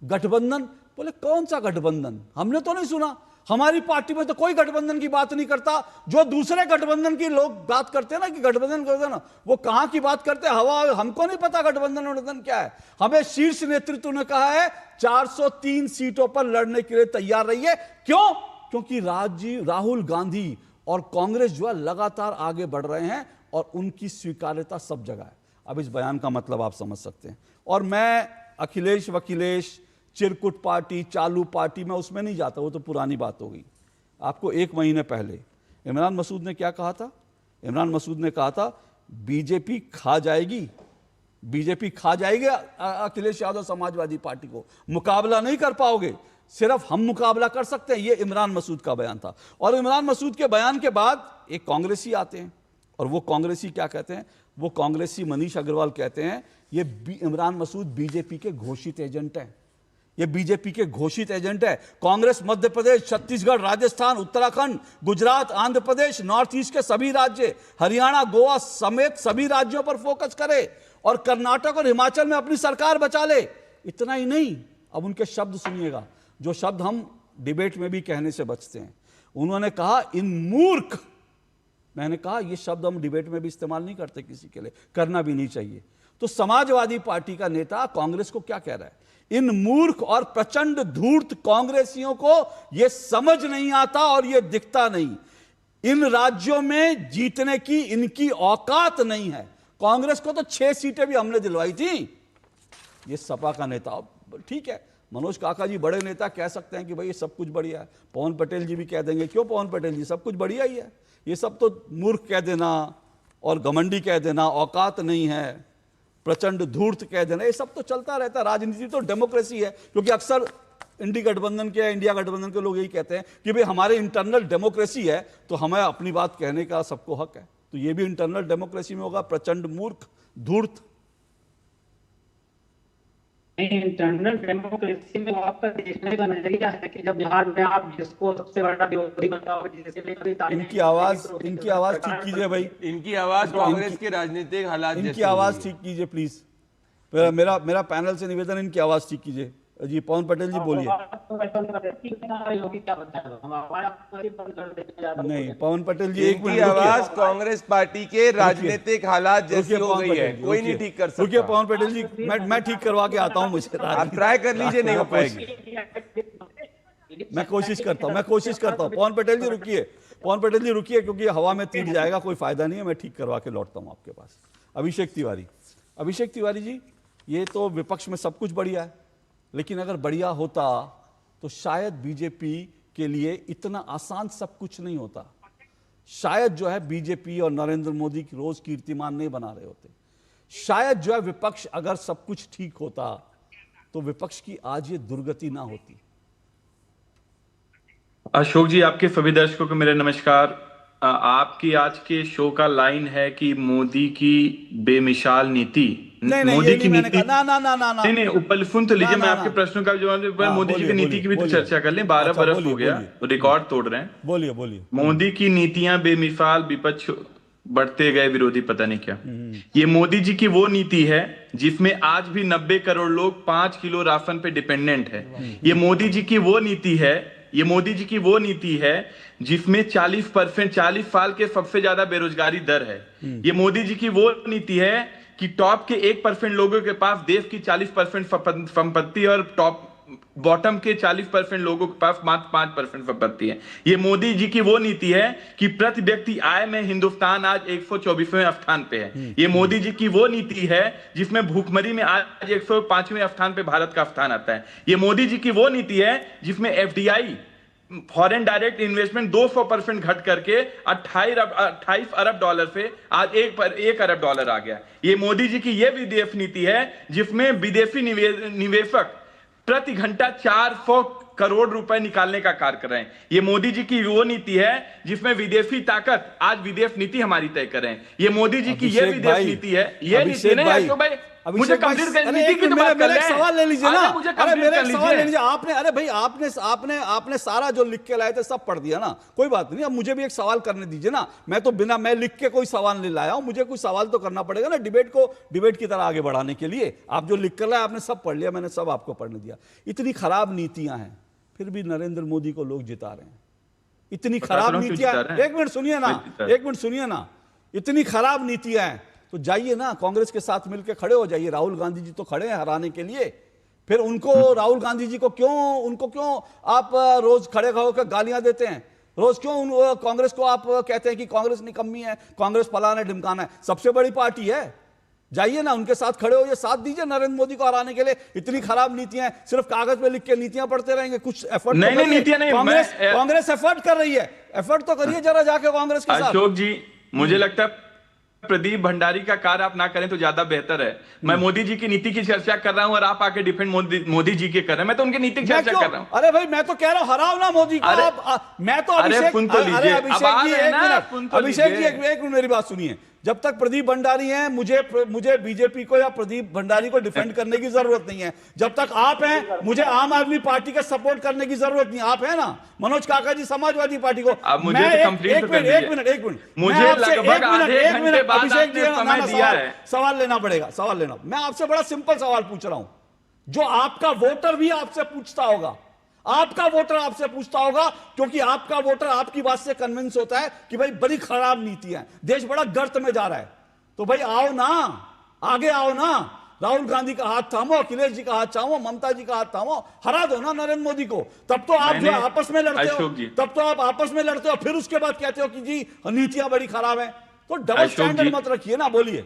Speaker 1: गठबंधन, बोले कौन सा गठबंधन, हमने तो नहीं सुना, हमारी पार्टी में तो कोई गठबंधन की बात नहीं करता। जो दूसरे गठबंधन की लोग बात करते हैं ना कि गठबंधन, वो कहां की बात करते हैं, हवा, हमको नहीं पता गठबंधन क्या है। हमें शीर्ष नेतृत्व ने कहा है 403 सीटों पर लड़ने के लिए तैयार रहिए। क्यों? क्योंकि राहुल गांधी और कांग्रेस जो है लगातार आगे बढ़ रहे हैं और उनकी स्वीकार्यता सब जगह है। अब इस बयान का मतलब आप समझ सकते हैं। और मैं अखिलेश चिरकुट पार्टी, चालू पार्टी में उसमें नहीं जाता, वो तो पुरानी बात हो गई। आपको 1 महीने पहले इमरान मसूद ने क्या कहा था? इमरान मसूद ने कहा था बीजेपी खा जाएगी अखिलेश यादव समाजवादी पार्टी को, मुकाबला नहीं कर पाओगे, सिर्फ हम मुकाबला कर सकते हैं। ये इमरान मसूद का बयान था। और इमरान मसूद के बयान के बाद एक कांग्रेसी आते हैं, और वो कांग्रेसी क्या कहते हैं? वो कांग्रेसी मनीष अग्रवाल कहते हैं ये इमरान मसूद बीजेपी के घोषित एजेंट हैं, ये बीजेपी के घोषित एजेंट है। कांग्रेस मध्य प्रदेश, छत्तीसगढ़, राजस्थान, उत्तराखंड, गुजरात, आंध्र प्रदेश, नॉर्थ ईस्ट के सभी राज्य, हरियाणा, गोवा समेत सभी राज्यों पर फोकस करे और कर्नाटक और हिमाचल में अपनी सरकार बचा ले। इतना ही नहीं, अब उनके शब्द सुनिएगा, जो शब्द हम डिबेट में भी कहने से बचते हैं। उन्होंने कहा इन मूर्ख, मैंने कहा ये शब्द हम डिबेट में भी इस्तेमाल नहीं करते किसी के लिए, करना भी नहीं चाहिए। तो समाजवादी पार्टी का नेता कांग्रेस को क्या कह रहा है? इन मूर्ख और प्रचंड धूर्त कांग्रेसियों को यह समझ नहीं आता और यह दिखता नहीं, इन राज्यों में जीतने की इनकी औकात नहीं है। कांग्रेस को तो 6 सीटें भी हमने दिलवाई थी। ये सपा का नेता, ठीक है, मनोज काका जी बड़े नेता कह सकते हैं कि भाई ये सब कुछ बढ़िया है, पवन पटेल जी भी कह देंगे, क्यों पवन पटेल जी, सब कुछ बढ़िया ही है। ये सब तो मूर्ख कह देना और घमंडी कह देना, औकात नहीं है, प्रचंड धूर्त कह देना, ये सब तो चलता रहता है। राजनीति तो डेमोक्रेसी है, क्योंकि अक्सर इंडिया गठबंधन के लोग यही कहते हैं कि भाई हमारे इंटरनल डेमोक्रेसी है तो हमें अपनी बात कहने का सबको हक है। तो ये भी इंटरनल डेमोक्रेसी में होगा, प्रचंड मूर्ख, धूर्त।
Speaker 11: इंटरनल डेमोक्रेसी में वो आपका देखने का नजरिया है कि जब बिहार में आप जिसको सबसे बड़ा विरोधी बताओ,
Speaker 1: इनकी आवाज ठीक कीजिए भाई,
Speaker 10: इनकी आवाज कांग्रेस के राजनीतिक हालात,
Speaker 1: इनकी आवाज ठीक कीजिए प्लीज। मेरा पैनल से निवेदन, इनकी आवाज ठीक कीजिए। जी पवन पटेल जी बोलिए। नहीं पवन पटेल जी, एक मिनट,
Speaker 10: आवाज कांग्रेस पार्टी के राजनीतिक हालात जैसी हो गई है, कोई नहीं ठीक कर सकता।
Speaker 1: रुकिए पवन पटेल जी, मैं ठीक करवा के आता हूँ, मुझे
Speaker 10: आप ट्राई कर लीजिए, नहीं हो पाएगी।
Speaker 1: मैं कोशिश करता हूँ। पवन पटेल जी रुकिए, क्योंकि हवा में तीर जाएगा, कोई फायदा नहीं है। मैं ठीक करवा के लौटता हूँ आपके पास। अभिषेक तिवारी जी, ये तो विपक्ष में सब कुछ बढ़िया है, लेकिन अगर बढ़िया होता तो शायद बीजेपी के लिए इतना आसान सब कुछ नहीं होता। शायद जो है बीजेपी और नरेंद्र मोदी की रोज कीर्तिमान नहीं बना रहे होते। शायद जो है विपक्ष, अगर सब कुछ ठीक होता तो विपक्ष की आज ये दुर्गति ना होती।
Speaker 12: अशोक जी, आपके सभी दर्शकों को मेरे नमस्कार। आपकी आज के शो का लाइन है कि मोदी की बेमिसाल नीति, मोदी की नीति नहीं, ऊपर सुन तो लीजिए, मैं आपके प्रश्नों का जवाब, मोदी जी की नीति की भी तो चर्चा कर लें। 12 बरस हो गया, रिकॉर्ड तोड़ रहे हैं।
Speaker 1: बोलिए।
Speaker 12: मोदी की नीतियां बेमिसाल, विपक्ष बढ़ते गए, विरोधी पता नहीं क्या। ये मोदी जी की वो नीति है जिसमें आज भी 90 करोड़ लोग 5 किलो राशन पे डिपेंडेंट है। ये मोदी जी की वो नीति है जिसमें 40% साल के सबसे ज्यादा बेरोजगारी दर है। ये मोदी जी की वो नीति है कि टॉप के 1% लोगों के पास देश की 40% संपत्ति और टॉप बॉटम के 40% लोगों के पास मात्र 5% संपत्ति है। ये मोदी जी की वो नीति है कि प्रति व्यक्ति आय में हिंदुस्तान आज 124वें स्थान पे है। ये मोदी जी की वो नीति है जिसमें भूखमरी में आज 105वें स्थान पे भारत का स्थान आता है। ये मोदी जी की वो नीति है जिसमें एफडीआई, फॉरेन डायरेक्ट इन्वेस्टमेंट 200% घट करके 28 अरब डॉलर से आज 1 अरब डॉलर आ गया। ये मोदी जी की ये विदेश नीति है जिसमें विदेशी निवेशक प्रति घंटा 400 करोड़ रुपए निकालने का कार्य कर रहे हैं। ये मोदी जी की वो नीति है जिसमें विदेशी ताकत आज विदेश नीति हमारी तय कर रहे हैं। ये मोदी जी की ये विदेश नीति है। ये नीति नहीं है तो भाई मुझे
Speaker 1: सवाल ले लीजिए ना। अरे मेरे सवाल ले लीजिए। आपने सारा जो लिख के लाए थे सब पढ़ दिया ना, कोई बात नहीं। अब मुझे भी एक सवाल करने दीजिए ना। मैं लिख के कोई सवाल नहीं लाया हूं, मुझे कोई सवाल तो करना पड़ेगा ना डिबेट को डिबेट की तरह आगे बढ़ाने के लिए। आप जो लिख कर लाए आपने सब पढ़ लिया, मैंने सब आपको पढ़ने दिया। इतनी खराब नीतियां हैं फिर भी नरेंद्र मोदी को लोग जिता रहे हैं। इतनी खराब नीतियां, एक मिनट सुनिए ना, इतनी खराब नीतियां हैं तो जाइए ना कांग्रेस के साथ मिलकर खड़े हो जाइए। राहुल गांधी जी तो खड़े हैं हराने के लिए, फिर राहुल गांधी जी को क्यों आप रोज खड़े होकर गालियां देते हैं? रोज क्यों कांग्रेस को आप कहते हैं कि कांग्रेस निकम्मी है, कांग्रेस फलाना है ढिमकाना है? सबसे बड़ी पार्टी है, जाइए ना उनके साथ खड़े होइए, साथ दीजिए नरेंद्र मोदी को हराने के लिए। इतनी खराब नीतियां हैं, सिर्फ कागज पे लिख के नीतियां पढ़ते रहेंगे, कुछ एफर्ट कांग्रेस एफर्ट कर रही है। एफर्ट तो करिए जरा जाके कांग्रेस के साथ।
Speaker 12: अशोक जी, मुझे लगता है प्रदीप भंडारी का कार्य आप ना करें तो ज्यादा बेहतर है। मैं मोदी जी की नीति की चर्चा कर रहा हूं और आप आके डिफेंड मोदी जी के कर रहे हैं। मैं तो उनकी नीति की चर्चा कर रहा हूं।
Speaker 1: अरे भाई मैं तो कह रहा हूं हराओ ना मोदी को। मैं तो अभिषेक जी एक मिनट मेरी बात सुनिए। जब तक प्रदीप भंडारी हैं मुझे बीजेपी को या प्रदीप भंडारी को डिफेंड करने की जरूरत नहीं है। जब तक आप हैं मुझे आम आदमी पार्टी का सपोर्ट करने की जरूरत नहीं। आप है ना मनोज काका जी समाजवादी पार्टी को।
Speaker 12: एक मिनट मुझे लगभग आधे घंटे बाद आपने समय दिया है।
Speaker 1: सवाल लेना पड़ेगा, सवाल लेना। मैं आपसे बड़ा सिंपल सवाल पूछ रहा हूं जो आपका वोटर भी आपसे पूछता होगा। आपका वोटर आपसे पूछता होगा क्योंकि आपका वोटर आपकी बात से कन्विंस होता है कि भाई बड़ी खराब नीति है, देश बड़ा गर्त में जा रहा है। तो भाई आओ ना, आगे आओ ना, राहुल गांधी का हाथ थामो, अखिलेश जी का हाथ थामो, ममता जी का हाथ थामो, हरा दो ना नरेंद्र मोदी को। तब तो आप जो आपस में लड़ते हो, फिर उसके बाद कहते हो कि जी नीतियां बड़ी खराब है। तो डबल स्टैंडर्ड मत रखिए ना। बोलिए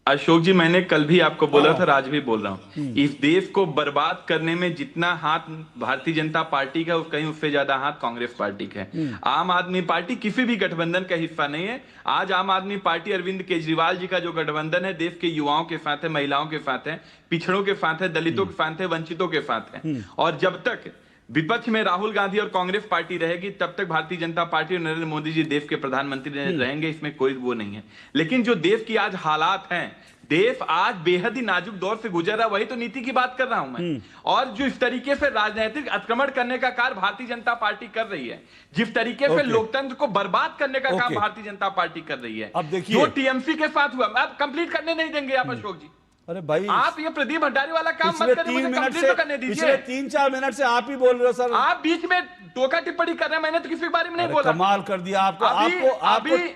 Speaker 12: अशोक जी, मैंने कल भी आपको बोला था, आज भी बोल रहा हूं, इस देश को बर्बाद करने में जितना हाथ भारतीय जनता पार्टी का कहीं उससे ज्यादा हाथ कांग्रेस पार्टी का है। आम आदमी पार्टी किसी भी गठबंधन का हिस्सा नहीं है। आज आम आदमी पार्टी अरविंद केजरीवाल जी का जो गठबंधन है देश के युवाओं के साथ है, महिलाओं के साथ है, पिछड़ों के साथ है, दलितों के साथ है, वंचितों के साथ है। और जब तक विपक्ष में राहुल गांधी और कांग्रेस पार्टी रहेगी, तब तक भारतीय जनता पार्टी और नरेंद्र मोदी जी देश के प्रधानमंत्री रहेंगे, इसमें कोई वो नहीं है। लेकिन जो देश की आज हालात हैं, देश आज बेहद ही नाजुक दौर से गुजर रहा है, वही तो नीति की बात कर रहा हूं मैं। और जो इस तरीके से राजनीतिक आक्रमण करने का कार्य भारतीय जनता पार्टी कर रही है, जिस तरीके से लोकतंत्र को बर्बाद करने का काम भारतीय जनता पार्टी कर रही है,
Speaker 1: अब देखिए
Speaker 12: जो टीएमसी के साथ हुआ, आप कंप्लीट करने नहीं देंगे आप अशोक जी।
Speaker 1: अरे भाई,
Speaker 12: आप ये प्रदीप भंडारी वाला काम मत करिए, मुझे कंप्लीट तो करने दीजिए।
Speaker 1: पिछले 3-4 मिनट से आप ही बोल रहे हो सर।
Speaker 12: आप बीच में टोका टिप्पणी कर रहे हैं, मैंने तो किसी के बारे में नहीं बोला।
Speaker 1: कमाल कर दिया आपको।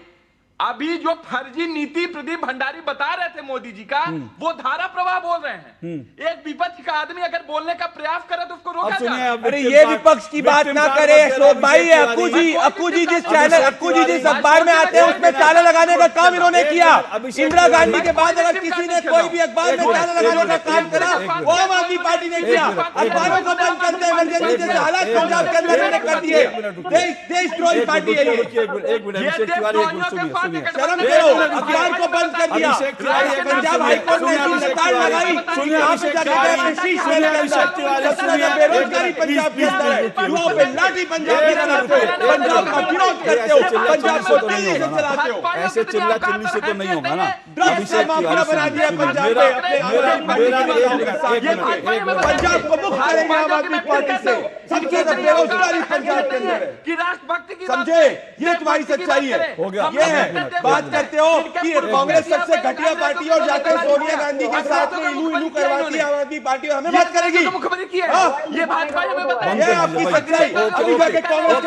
Speaker 12: अभी जो फर्जी नीति प्रदीप भंडारी बता रहे थे मोदी जी का, वो धारा प्रवाह बोल रहे हैं। एक विपक्ष का आदमी अगर बोलने का प्रयास करे तो उसको रोका जाए।
Speaker 10: अरे ये विपक्ष की बात ना करे अशोक भाई। अक्कू जी जिस चैनल, अक्कू जी जिस अखबार में आते हैं उसमें ताला लगाने का काम इन्होंने किया। इंदिरा गांधी के बाद अगर किसी ने कोई भी अखबार में ताला लगाने का काम करा, वो आम आदमी पार्टी ने किया। अखबारों को बंद करते हैं, इमरजेंसी जैसे हालात पंजाब के अंदर कर दिए। देशद्रोही पार्टी है ये। शर्म करो, अखबार को बंद कर दिया। पंजाब हाईकोर्ट ने सरकार लगाई, बेरोजगारी पंजाब के अंदर है, युवाओं पे लाठी पंजाब के अंदर, पंजाब का विरोध करते हो, पंजाब को तेजी से चलाते हो।
Speaker 1: ऐसे चिल्ला चिल्ली से तो नहीं होगा ना।
Speaker 10: ड्रग्स का मामला बना दिया पंजाब में, पंजाब को मुक्त करेंगे आम आदमी पार्टी से। सबसे बेरोजगारी पंजाब के अंदर है, समझे? ये तुम्हारी सच्चाई है।
Speaker 1: हो गया,
Speaker 10: ये है। बात करते हो कि कांग्रेस सबसे घटिया पार्टी और जाते हो सोनिया गांधी के साथ में इलू करवाती है आम आदमी पार्टी, हमें बात करेगी।
Speaker 12: ये भाजपा
Speaker 10: ये आपकी सच्चाई। अभी जाके कांग्रेस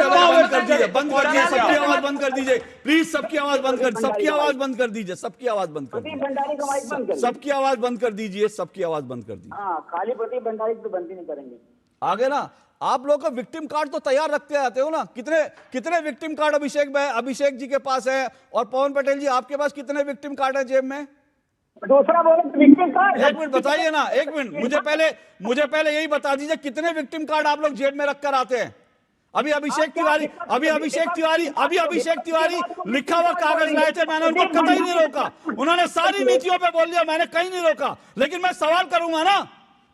Speaker 10: के
Speaker 1: बंद कर दीजिए, सबकी आवाज बंद कर दीजिए प्लीज। सबकी आवाज बंद कर, सबकी आवाज बंद कर दीजिए, सबकी आवाज बंद कर दीजिए, सबकी आवाज बंद कर दीजिए, सबकी आवाज बंद कर दीजिए।
Speaker 11: खाली प्रदीप भंडारी तो बंद ही नहीं करेंगे।
Speaker 1: आगे ना आप लोग का विक्टिम कार्ड तो तैयार रखते आते हो ना। कितने विक्टिम कार्ड अभिषेक जी के पास है, और पवन पटेल जी आपके पास कितने विक्टिम कार्ड है जेब में?
Speaker 11: दूसरा बोले विक्टिम कार्ड।
Speaker 1: एक मिनट बताइए ना, एक मिनट मुझे पहले यही बता दीजिए कितने विक्टिम कार्ड आप लोग जेब में रखकर आते हैं। अभी अभिषेक तिवारी लिखा हुआ कागज लाए थे, मैंने उनको कतई नहीं रोका। उन्होंने सारी नीतियों पे बोल दिया, मैंने कहीं नहीं रोका। लेकिन मैं सवाल करूंगा ना,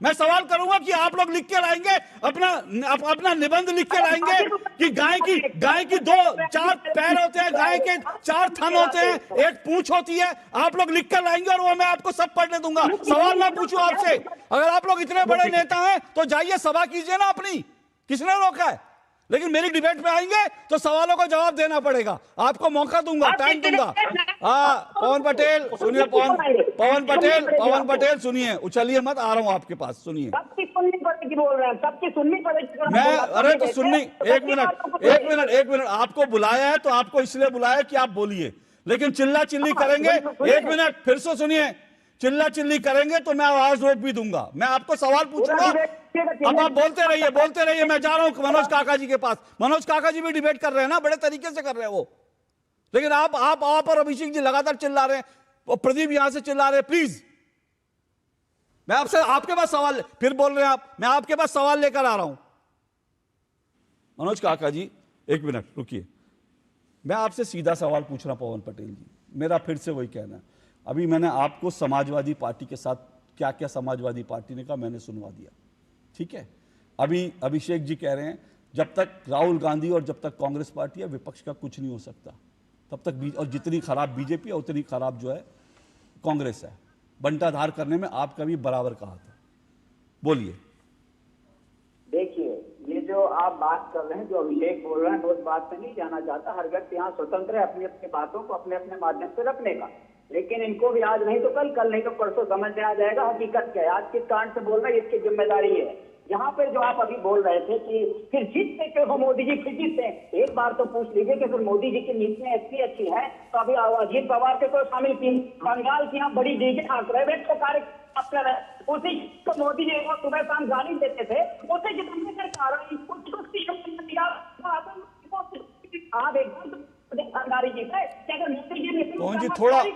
Speaker 1: मैं सवाल करूंगा कि आप लोग लिख के लाएंगे अपना निबंध लिख के लाएंगे कि गाय की 2-4 पैर होते हैं, गाय के 4 थन होते हैं, एक पूंछ होती है। आप लोग लिख कर लाएंगे और वो मैं आपको सब पढ़ने दूंगा। सवाल मैं पूछूं आपसे, अगर आप लोग इतने बड़े नेता हैं तो जाइए सभा कीजिए ना अपनी, किसने रोका है? लेकिन मेरी डिबेट में आएंगे तो सवालों का जवाब देना पड़ेगा। आपको मौका दूंगा, टाइम दूंगा। पवन पटेल सुनिए, पवन पटेल सुनिए, उछलिए मत, आ रहा हूं आपके पास, सुनिए। मैं अरे तो सुननी, एक मिनट आपको बुलाया है तो आपको इसलिए बुलाया कि आप बोलिए, लेकिन चिल्ला चिल्ली करेंगे। एक मिनट फिर से सुनिए, चिल्ला चिल्ली करेंगे तो मैं आवाज रोक भी दूंगा। मैं आपको सवाल पूछूंगा, अब आप बोलते रहिए। मैं जा रहा हूं मनोज काका जी के पास। मनोज काका जी भी डिबेट कर रहे हैं ना, बड़े तरीके से कर रहे हैं वो। लेकिन आप और अभिषेक जी लगातार चिल्ला रहे हैं, और प्रदीप यहां से चिल्ला रहे हैं। प्लीज मैं आपके पास सवाल, फिर बोल रहे हैं आप, मैं आपके पास सवाल लेकर आ रहा हूं। मनोज काका जी एक मिनट रुकिए, मैं आपसे सीधा सवाल पूछ रहा हूं। पवन पटेल जी, मेरा फिर से वही कहना है, अभी मैंने आपको समाजवादी पार्टी के साथ क्या क्या समाजवादी पार्टी ने कहा मैंने सुनवा दिया, ठीक है। अभी अभिषेक जी कह रहे हैं जब तक राहुल गांधी और जब तक कांग्रेस पार्टी है विपक्ष का कुछ नहीं हो सकता, तब तक और जितनी खराब बीजेपी है उतनी खराब जो है कांग्रेस है। बंटाधार करने में आपका भी बराबर कहा था। बोलिए।
Speaker 11: देखिए, ये जो आप बात कर रहे हैं, जो अभिषेक बोल रहे हैं, तो उस बात से नहीं जाना चाहता। हर व्यक्ति यहाँ स्वतंत्र है अपनी अपनी बातों को अपने अपने माध्यम से रखने का, लेकिन इनको भी आज नहीं तो कल नहीं तो परसों समझ में आ जाएगा हकीकत क्या है। आज किस कांड से बोल रहे हैं, इसकी जिम्मेदारी है। यहाँ पे जो आप अभी बोल रहे थे कि फिर जीतते क्यों हो मोदी जी, फिर जीतते, एक बार तो पूछ लीजिए कि फिर मोदी जी की नीतियां इतनी अच्छी है तो अभी अजीत पवार के को शामिल की, बंगाल की यहाँ बड़ी डीजे प्राइवेट को कार्य उसी तो मोदी जी सुबह शाम गाली देते थे, उसे जितने सरकार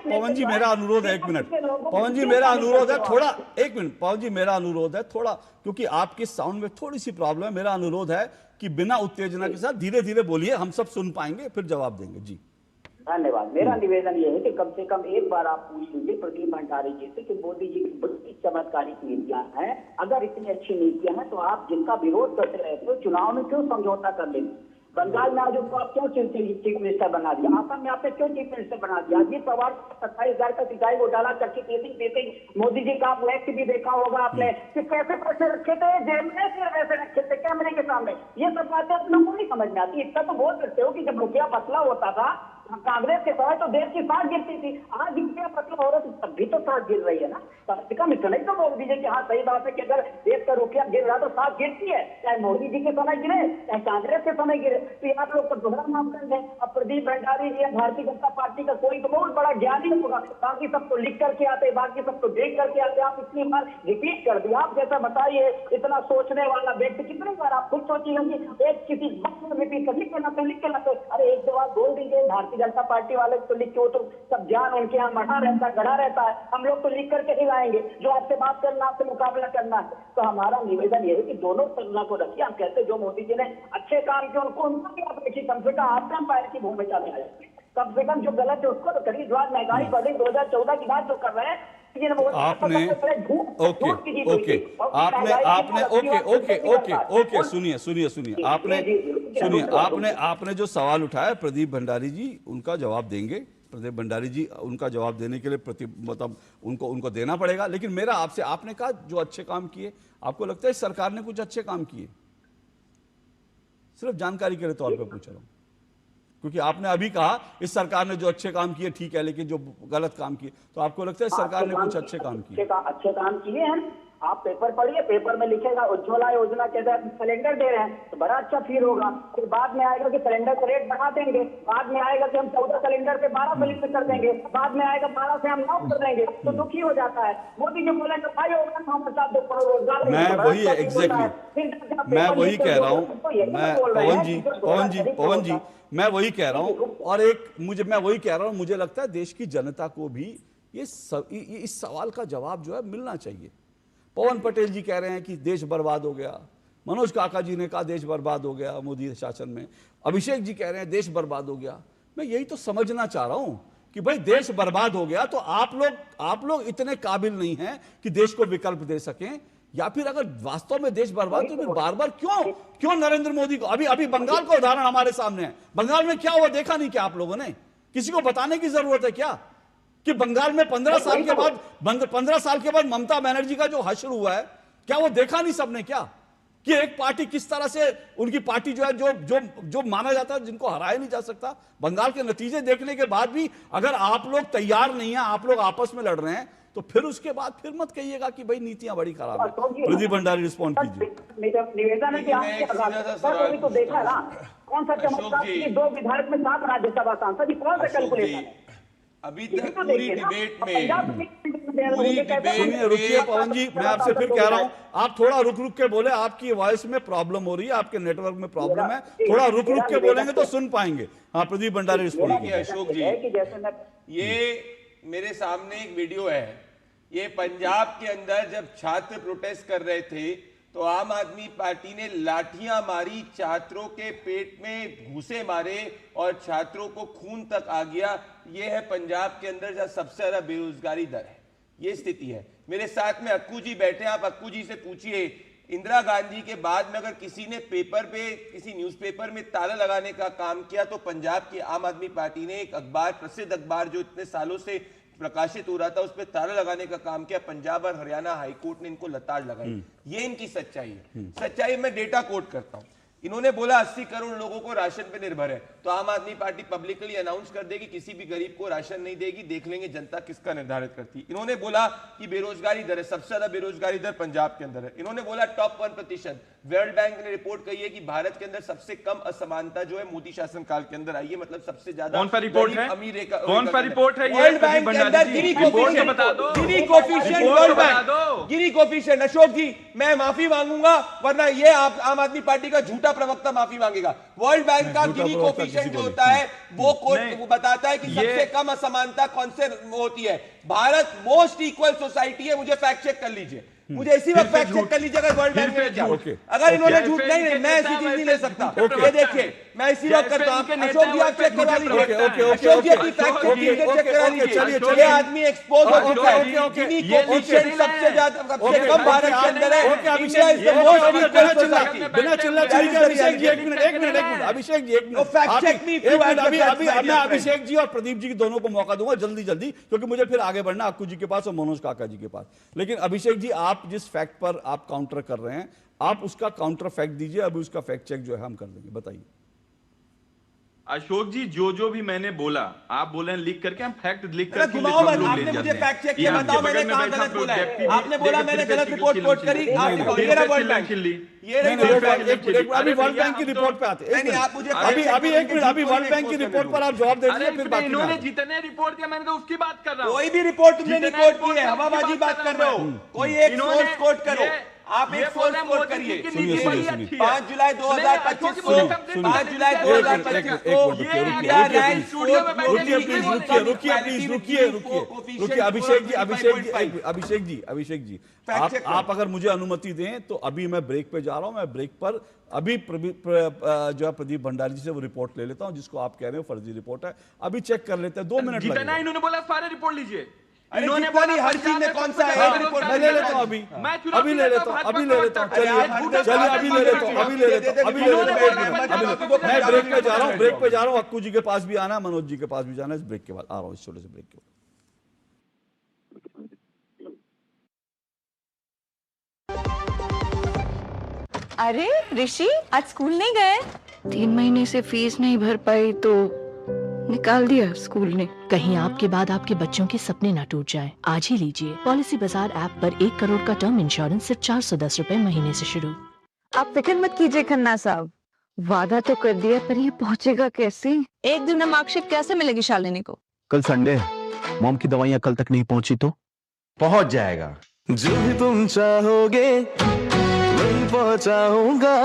Speaker 1: पवन जी मेरा अनुरोध है, एक मिनट पवन जी मेरा अनुरोध है थोड़ा, एक मिनट पवन जी मेरा अनुरोध है थोड़ा, क्योंकि आपके साउंड में थोड़ी सी प्रॉब्लम है। मेरा अनुरोध है कि बिना उत्तेजना के साथ धीरे धीरे बोलिए, हम सब सुन पाएंगे फिर जवाब देंगे। जी
Speaker 11: धन्यवाद। मेरा निवेदन ये है कि कम से कम एक बार आप पूछ लीजिए प्रदीप भंडारी जी से कि मोदी जी की बड़ी चमत्कारिक नीतियां हैं। अगर इतनी अच्छी नीतियां हैं तो आप जिनका विरोध करते रहते हो चुनाव में क्यों समझौता कर लेते? बंगाल में आज उसको आप क्यों चीफ मिनिस्टर बना दिया? आसाम में आपने क्यों चीफ मिनिस्टर बना दिया? अजीत पवार 27,000 का सिंचाई घोटाला चक्की पेसिंग मोदी जी का आप एक्ट भी देखा होगा आपने कि कैसे पैसे रखे थे जेल में, फिर वैसे रखे थे कैमरे के सामने। ये सब बातें आप लोगों को नहीं समझ में आती। इतना तो बोल सकते हो कि जब रुपया पतला होता था कांग्रेस के समय तो देश की सांस गिरती थी, आज रुपया पतला हो रहा है तब भी तो सांस गिर रही है ना। कम से कम इतना ही तो बोल दीजिए कि हाँ सही बात है कि अगर देश का रुपया गिर रहा तो सांस गिरती है, चाहे मोदी जी के समय गिरे चाहे कांग्रेस के समय गिरे। तो आप लोग तो दोहरा मापदंड है। अब प्रदीप भंडारी जी भारतीय जनता पार्टी का कोई तो बहुत बड़ा ज्ञानी होगा, बाकी सबको लिख करके आते, बाकी सबको देख करके आते। आप इतनी बार रिपीट कर दिया, आप जैसा बताइए इतना सोचने वाला व्यक्ति कितनी बार आप खुद सोचिएगा कि एक किसी बात में रिपीट कर लिख के लाते। अरे एक दो बार बोल दीजिए, भारतीय जनता पार्टी वाले तो लिख के, वो तो सब ज्ञान उनके यहाँ मढ़ा रहता है, गढ़ा रहता है। हम लोग तो लिख करके ही लाएंगे जो आपसे बात करना, आपसे मुकाबला करना है। तो हमारा निवेदन ये है कि दोनों तुलना को रखिए। हम कहते जो मोदी जी ने अच्छे काम किए उनको भी आप देखिए, कम से कम आपका अंपायर की भूमिका में आए, कम से कम जो गलत है उसको तो करिए। जो आज महंगाई बढ़ी 2014 की बात जो कर रहे हैं
Speaker 1: आपने आपने जो सवाल उठाया प्रदीप भंडारी जी उनका जवाब देंगे। प्रदीप भंडारी जी उनका जवाब देने के लिए मतलब उनको देना पड़ेगा। लेकिन मेरा आपसे, आपने कहा जो अच्छे काम किए, आपको लगता है सरकार ने कुछ अच्छे काम किए? सिर्फ जानकारी के लिए तौर पे पूछ रहा हूं, क्योंकि आपने अभी कहा इस सरकार ने जो अच्छे काम किए ठीक है, लेकिन जो गलत काम किए, तो आपको लगता है सरकार ने कुछ अच्छे काम किए?
Speaker 11: अच्छे काम किए हैं। आप पेपर पढ़िए, पेपर में लिखेगा उज्ज्वला योजना के तहत सिलेंडर दे रहे हैं तो बड़ा अच्छा फील होगा। फिर बाद में आएगा कि सिलेंडर का रेट बढ़ा देंगे, बाद में आएगा कि हम 14 सिलेंडर पे 12 सिलेंडर कर देंगे, बाद में आएगा 12 से हम 9 कर देंगे, तो दुखी हो जाता है। मोदी जी बोले तो भाई होगा हम 2 करोड़ रोजगार।
Speaker 1: मैं वही एग्जैक्टली मैं वही कह रहा हूँ, मैं पवन जी मैं वही कह रहा हूँ। और मैं वही कह रहा हूँ, मुझे लगता है देश की जनता को भी इस सवाल का जवाब जो है मिलना चाहिए। पवन पटेल जी कह रहे हैं कि देश बर्बाद हो गया, मनोज काका जी ने कहा देश बर्बाद हो गया मोदी शासन में, अभिषेक जी कह रहे हैं देश बर्बाद हो गया। मैं यही तो समझना चाह रहा हूं कि भाई देश बर्बाद हो गया तो आप लोग इतने काबिल नहीं हैं कि देश को विकल्प दे सकें, या फिर अगर वास्तव में देश बर्बाद तो फिर बार बार क्यों नरेंद्र मोदी को? अभी बंगाल का उदाहरण हमारे सामने है। बंगाल में क्या हुआ देखा नहीं क्या आप लोगों ने? किसी को बताने की जरूरत है क्या कि बंगाल में 15 साल के बाद ममता बनर्जी का जो हश्र हुआ है, क्या वो देखा नहीं सबने क्या कि एक पार्टी किस तरह से, उनकी पार्टी जो है जो माना जाता है जिनको हराया नहीं जा सकता। बंगाल के नतीजे देखने के बाद भी अगर आप लोग तैयार नहीं है, आप लोग आपस में लड़ रहे हैं, तो फिर उसके बाद फिर मत कहिएगा कि भाई नीतियां बड़ी खराब है। प्रदीप भंडारी रिस्पॉन्ड कीजिए।
Speaker 11: निवेदन है कि आपने तो देखा ना कौन सा चमत्कार, 2 विधायक में 7 राज्यसभा सांसद, कौन सा कैलकुलेशन है?
Speaker 10: अभी तक पूरी डिबेट में
Speaker 1: सुनिए, रुकिए पवन जी, मैं आपसे फिर कह रहा हूं आप थोड़ा रुक के बोले, आपकी वॉइस में प्रॉब्लम हो रही है, आपके नेटवर्क में प्रॉब्लम है, थोड़ा रुक के बोलेंगे तो सुन पाएंगे। हाँ प्रदीप भंडारी रिस्पॉन्ड कीजिए।
Speaker 10: अशोक जी, ये मेरे सामने एक वीडियो है, ये पंजाब के अंदर जब छात्र प्रोटेस्ट कर रहे थे तो आम आदमी पार्टी ने लाठियां मारी, छात्रों के पेट में घूसे मारे और छात्रों को खून तक आ गया। ये है पंजाब के अंदर जहां सबसे ज्यादा बेरोजगारी दर है, ये स्थिति है। मेरे साथ में अक्कू जी बैठे हैं, आप अक्कू जी से पूछिए इंदिरा गांधी के बाद में अगर किसी ने पेपर पे, किसी न्यूज़पेपर में ताला लगाने का काम किया तो पंजाब की आम आदमी पार्टी ने एक अखबार, प्रसिद्ध अखबार जो इतने सालों से प्रकाशित हो रहा था, उस पर ताला लगाने का काम किया। पंजाब और हरियाणा हाईकोर्ट ने इनको लताड़ लगाई। ये इनकी सच्चाई है। सच्चाई में डेटा कोट करता हूं। इन्होंने बोला 80 करोड़ लोगों को राशन पे निर्भर है, तो आम आदमी पार्टी पब्लिकली अनाउंस कर देगी किसी भी गरीब को राशन नहीं देगी, देख लेंगे जनता किसका निर्धारित करती है। इन्होंने बोला कि बेरोजगारी दर है, सबसे ज्यादा बेरोजगारी दर पंजाब के अंदर है। इन्होंने बोला टॉप 1%। वर्ल्ड बैंक ने रिपोर्ट कही है कि भारत के अंदर सबसे कम असमानता जो है मोदी शासन काल के अंदर आई है, मतलब सबसे ज्यादा
Speaker 12: कौन सा रिपोर्ट है?
Speaker 10: अमीर
Speaker 12: कौन सा रिपोर्ट है?
Speaker 10: वर्ल्ड बैंक के अंदर गिनी कोफिशिएंट बता दो, गिनी कोफिशिएंट वर्ल्ड बैंक, गिनी कोफिशिएंट। अशोक जी मैं माफी मांगूंगा, वरना ये आम आदमी पार्टी का झूठा प्रवक्ता माफी मांगेगा। वर्ल्ड बैंक का गिनी कोफिशिएंट जो होता है वो बताता है कि सबसे कम असमानता कौन से होती है। भारत मोस्ट इक्वल सोसाइटी है, मुझे फैक्ट चेक कर लीजिए, मुझे इसी वक्त फैक्ट चेक कर लीजिए अगर वर्ल्ड बैंक में, अगर इन्होंने झूठ नहीं, मैं ऐसी चीज नहीं ले सकता। ये देखिए मैं इसी वक्त करता हूं। अशोक जी आप चेक करा लीजिए, अशोक जी अपनी फैक्ट चेकिंग से चेक करा लीजिए। ये आदमी एक्सपोज हो चुका है, जिन्हीं कोएफिशिएंट सबसे ज्यादा सबसे कम भारत के अंदर है। India is the most equal society.
Speaker 1: बिना चिल्ला चिल्ली के अभिषेक जी एक मिनट अभिषेक जी एक मिनट
Speaker 10: फैक्ट चेक मी
Speaker 1: अभी मैं अभिषेक जी और प्रदीप जी की दोनों को मौका दूंगा जल्दी क्योंकि मुझे फिर आगे बढ़ना अक्कू जी के पास और मनोज काका जी के पास। लेकिन अभिषेक जी आप जिस फैक्ट पर आप काउंटर कर रहे हैं आप उसका काउंटर फैक्ट दीजिए, अभी उसका फैक्ट चेक जो है हम कर देंगे, बताइए।
Speaker 12: अशोक जी जो भी मैंने बोला आप बोले लिख करके, हम फैक्ट लिख करके
Speaker 10: आपने मुझे फैक्ट चेक किया, बताओ मैंने कहां गलत बोला है। आपने बोला मैंने गलत रिपोर्ट कोट करी, आपने कहा ये रहा वर्ल्ड बैंक, ये रही वर्ल्ड बैंक।
Speaker 1: अभी वर्ल्ड बैंक की रिपोर्ट पे आते हैं।
Speaker 10: नहीं आप मुझे
Speaker 1: अभी एक मिनट, अभी वर्ल्ड बैंक की रिपोर्ट पर आप जवाब दे दीजिए, फिर बाकी
Speaker 12: इन्होंने जितने रिपोर्ट दिया मैंने तो उसकी बात कर रहा हूं।
Speaker 10: कोई भी रिपोर्ट तुमने नहीं कोट की है, हवाबाजी बात कर रहे हो। कोई एक सोर्स कोट करो, आप एक सोर्स कोट करिए। 5 जुलाई 2025 को 5 जुलाई 2025 को इंडिया रैंक
Speaker 1: रुकिए अभिषेक जी आप अगर मुझे अनुमति दें तो अभी मैं ब्रेक पे जा रहा हूं। मैं ब्रेक पर अभी जो है प्रदीप भंडारी जी से वो रिपोर्ट ले लेता हूं जिसको आप कह रहे हो फर्जी रिपोर्ट है। अभी चेक कर लेते हैं, 2 मिनट
Speaker 12: जितना इन्होंने बोला सारे रिपोर्ट लीजिए।
Speaker 10: इन्होंने बोली हर चीज में कौन सा है रिपोर्ट
Speaker 1: मैं ले लेता हूं, अभी ले लेता हूं चलिए अभी ले लेता हूं। मैं ब्रेक पे जा रहा हूं अक्कू जी के पास भी आना है, मनोज जी के पास भी जाना है। इस ब्रेक के बाद आ रहा हूं, इस छोटे से ब्रेक के बाद।
Speaker 13: अरे ऋषि आज स्कूल नहीं गए?
Speaker 14: 3 महीने से फीस नहीं भर पाई तो निकाल दिया स्कूल ने।
Speaker 15: कहीं आपके बाद आपके बच्चों के सपने ना टूट जाएं। आज ही लीजिए पॉलिसी बाजार ऐप पर 1 करोड़ का टर्म इंश्योरेंस सिर्फ 410 रुपए महीने से शुरू।
Speaker 13: आप फिक्र मत कीजिए खन्ना साहब, वादा तो कर दिया पर ये पहुंचेगा कैसे? एक दिन में मार्कशीट कैसे मिलेगी शालिनी को?
Speaker 16: कल संडे है, मॉम की दवाइयाँ कल तक नहीं पहुंची तो
Speaker 17: पहुंच जाएगा। जो भी तुम चाहोगे वही पहुंचाऊंगा,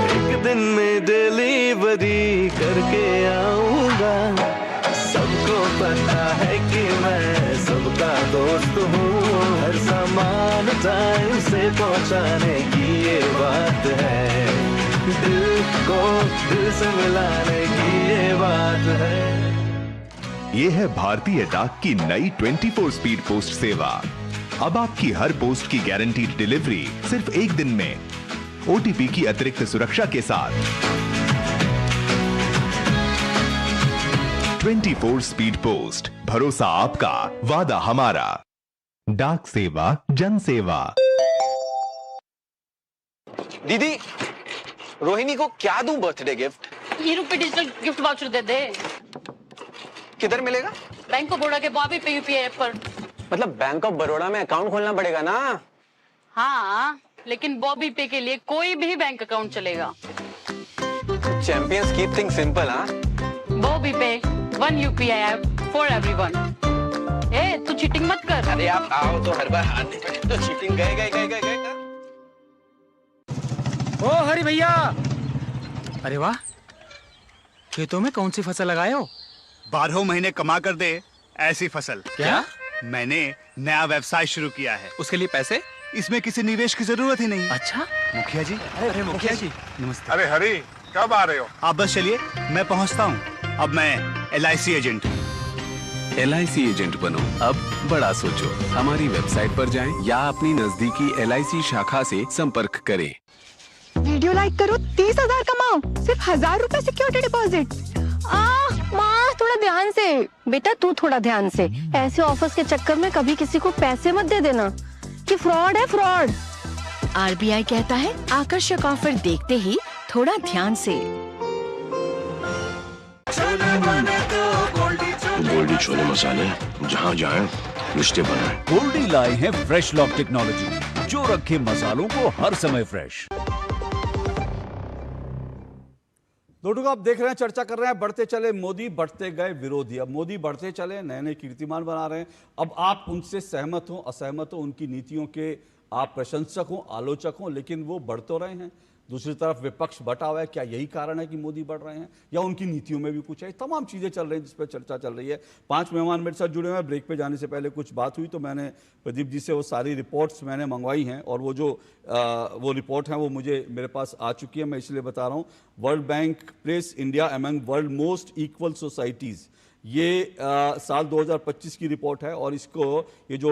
Speaker 17: एक दिन में डिलीवरी करके आऊंगा। सबको पता है कि मैं सबका दोस्त हूँ, हर सामान टाइम से पहुंचाने की ये बात है, दिल को दिल से मिलाने की ये बात है।
Speaker 18: ये है भारतीय डाक की नई 24 स्पीड पोस्ट सेवा। अब आपकी हर पोस्ट की गारंटीड डिलीवरी सिर्फ 1 दिन में, ओटीपी की अतिरिक्त सुरक्षा के साथ। 24 स्पीड पोस्ट, भरोसा आपका, वादा हमारा। डाक सेवा, जन सेवा।
Speaker 17: दीदी रोहिणी को क्या दूं बर्थडे गिफ्ट?
Speaker 19: ये रुपए डिजिटल गिफ्ट वाउचर दे दे।
Speaker 17: किधर मिलेगा?
Speaker 19: बैंक ऑफ बड़ौदा के बॉबी पे यूपीआई ऐप पर।
Speaker 17: मतलब बैंक ऑफ बड़ौदा में अकाउंट खोलना पड़ेगा ना?
Speaker 19: हाँ, लेकिन बॉबी पे के लिए कोई भी बैंक अकाउंट चलेगा।
Speaker 17: Champions keep things simple. हाँ,
Speaker 19: बॉबी पे 1 यूपीआई ऐप फॉर एवरीवन। ए तू चीटिंग मत कर।
Speaker 17: अरे आप आओ तो हर बार हाथ नहीं पड़े तो चीटिंग गए।
Speaker 20: ओ हरी भैया, अरे वाह, खेतों में कौन सी फसल लगाए हो?
Speaker 21: 12 महीने कमा कर दे ऐसी फसल।
Speaker 20: क्या?
Speaker 21: मैंने नया व्यवसाय शुरू किया है।
Speaker 20: उसके लिए पैसे?
Speaker 21: इसमें किसी निवेश की जरूरत ही नहीं।
Speaker 20: अच्छा
Speaker 21: मुखिया जी।
Speaker 20: अरे मुखिया जी
Speaker 21: नमस्ते।
Speaker 22: अरे हरी, कब आ रहे हो?
Speaker 21: आप बस चलिए, मैं पहुंचता हूं। अब मैं LIC एजेंट हूं।
Speaker 23: LIC एजेंट बनो, अब बड़ा सोचो। हमारी वेबसाइट पर जाएं या अपनी नजदीकी LIC शाखा से संपर्क करें।
Speaker 13: वीडियो लाइक करो, 30,000 कमाओ, सिर्फ 1,000 रुपए सिक्योरिटी डिपॉजिट। माँ थोड़ा ध्यान से बेटा, तू थोड़ा ध्यान से। ऐसे ऑफर्स के चक्कर में कभी किसी को पैसे मत दे देना, कि फ्रॉड है फ्रॉड।
Speaker 15: RBI कहता है आकर्षक ऑफर देखते ही थोड़ा ध्यान से।
Speaker 24: गोल्डी छोले मसाले, जहाँ जाए रिश्ते बनाए।
Speaker 25: गोल्डी लाए हैं फ्रेश लॉक टेक्नोलॉजी, जो रखे मसालों को हर समय फ्रेश।
Speaker 1: दोस्तों आप देख रहे हैं, चर्चा कर रहे हैं, बढ़ते चले मोदी, बढ़ते गए विरोधी। अब मोदी बढ़ते चले, नए नए कीर्तिमान बना रहे हैं। अब आप उनसे सहमत हो असहमत हो, उनकी नीतियों के आप प्रशंसक हो आलोचक हो, लेकिन वो बढ़ तो रहे हैं। दूसरी तरफ विपक्ष बटा हुआ है। क्या यही कारण है कि मोदी बढ़ रहे हैं या उनकी नीतियों में भी कुछ है? तमाम चीज़ें चल रही हैं जिस पर चर्चा चल रही है। 5 मेहमान मेरे साथ जुड़े हुए हैं। ब्रेक पे जाने से पहले कुछ बात हुई तो मैंने प्रदीप जी से वो सारी रिपोर्ट्स मैंने मंगवाई हैं और वो जो वो रिपोर्ट हैं वो मुझे मेरे पास आ चुकी है। मैं इसलिए बता रहा हूँ। World bank place India among world most equal societies, ये साल 2025 की रिपोर्ट है और इसको ये जो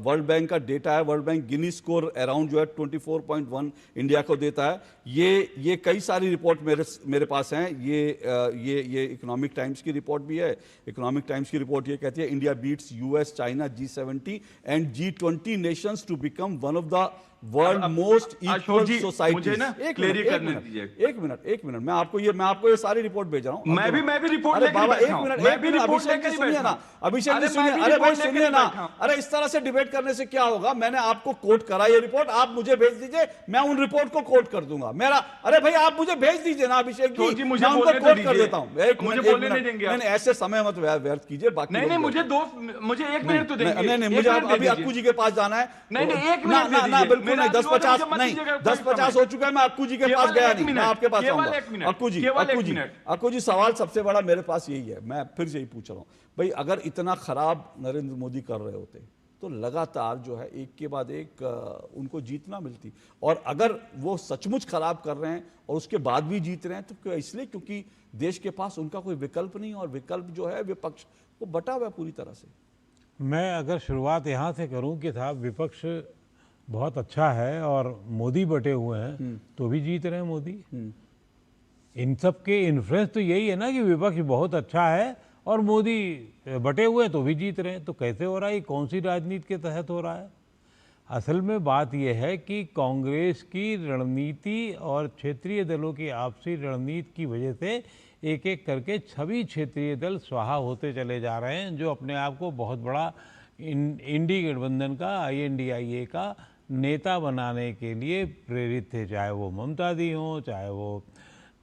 Speaker 1: वर्ल्ड बैंक का डेटा है, वर्ल्ड बैंक गिनी स्कोर अराउंड जो है 24.1 इंडिया को देता है। ये कई सारी रिपोर्ट मेरे पास हैं। ये इकोनॉमिक टाइम्स की रिपोर्ट भी है। इकोनॉमिक टाइम्स की रिपोर्ट ये कहती है India beats US, China, G70 and G20 nations to become one of the world most equal society. एक मिनट मैं आपको ये सारी रिपोर्ट भेज रहा हूँ।
Speaker 12: मैं भी रिपोर्ट
Speaker 1: लेकर बैठा हूं। अभिषेक जी सुनिए ना, अभिषेक जी सुनिए। अरे भाई सुनिए ना, अरे इस तरह से डिबेट करने से क्या होगा? मैंने आपको कोट करा ये रिपोर्ट, आप मुझे भेज दीजिए, मैं उन रिपोर्ट को कोट कर दूंगा। मेरा अरे भाई आप मुझे भेज दीजिए ना अभिषेक जी, मैं उनको कोट कर देता हूँ। नहीं ऐसे समय मत व्यर्थ कीजिए। बाकी
Speaker 12: नहीं मुझे 1 मिनट तो देंगे।
Speaker 1: नहीं मुझे अभी अक्कू जी के पास जाना है।
Speaker 12: नहीं 1 मिनट
Speaker 1: बिल्कुल नहीं, 10-50 नहीं, 10-50 हो चुका है। मैं अक्कू जी के पास गया नहीं, मैं आपके पास आऊंगा। अक्कू जी सवाल सबसे बड़ा मेरे पास यही है, मैं फिर से ही पूछ रहा हूं भाई, अगर इतना खराब नरेंद्र मोदी कर रहे होते तो लगातार जो है एक के बाद एक उनको जीत ना मिलती। और अगर वो सचमुच खराब कर रहे हैं और उसके बाद भी जीत रहे हैं तो क्यों? इसलिए क्योंकि देश के पास उनका कोई विकल्प नहीं, और विकल्प जो है विपक्ष वो बटा हुआ है पूरी तरह से।
Speaker 2: मैं अगर शुरुआत यहाँ से करूँ कि साहब विपक्ष बहुत अच्छा है और मोदी बटे हुए हैं तो भी जीत रहे हैं मोदी। इन सब के इन्फ्लुएंस तो यही है ना कि विपक्ष बहुत अच्छा है और मोदी बटे हुए हैं तो भी जीत रहे हैं। तो कैसे हो रहा है? ये कौन सी राजनीति के तहत हो रहा है? असल में बात यह है कि कांग्रेस की रणनीति और क्षेत्रीय दलों की आपसी रणनीति की वजह से एक एक करके सभी क्षेत्रीय दल स्वाहा होते चले जा रहे हैं, जो अपने आप को बहुत बड़ा इंडी गठबंधन का, INDIA का नेता बनाने के लिए प्रेरित थे। चाहे वो ममता दी हों, चाहे वो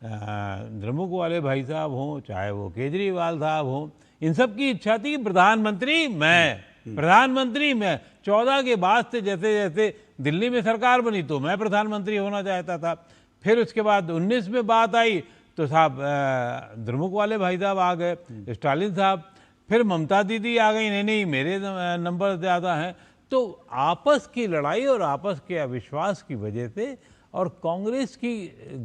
Speaker 2: द्रमुक वाले भाई साहब हों, चाहे वो केजरीवाल साहब हों, इन सब की इच्छा थी कि प्रधानमंत्री मैं 14 के बाद से जैसे जैसे दिल्ली में सरकार बनी तो मैं प्रधानमंत्री होना चाहता था। फिर उसके बाद 19 में बात आई तो साहब द्रमुक वाले भाई साहब आ गए, स्टालिन साहब, फिर ममता दीदी आ गई, नहीं मेरे नंबर ज़्यादा हैं। तो आपस की लड़ाई और आपस के अविश्वास की वजह से, और कांग्रेस की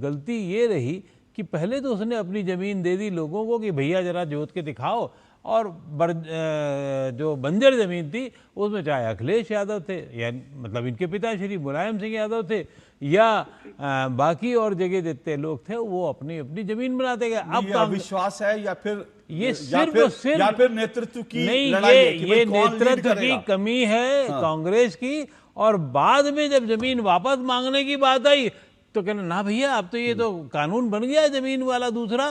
Speaker 2: गलती ये रही कि पहले तो उसने अपनी ज़मीन दे दी लोगों को कि भैया ज़रा जोत के दिखाओ, और जो बंजर ज़मीन थी उसमें चाहे अखिलेश यादव थे या मतलब इनके पिता श्री मुलायम सिंह यादव थे या बाकी और जगह जितने लोग थे वो अपनी अपनी ज़मीन बनाते गए। अब विश्वास
Speaker 1: है या फिर
Speaker 2: ये सिर्फ
Speaker 1: नेतृत्व की
Speaker 2: नहीं,
Speaker 1: लड़ाई
Speaker 2: ये नेतृत्व की कमी है कांग्रेस की। और बाद में जब जमीन वापस मांगने की बात आई तो कहना ना भैया अब तो ये तो कानून बन गया जमीन वाला दूसरा,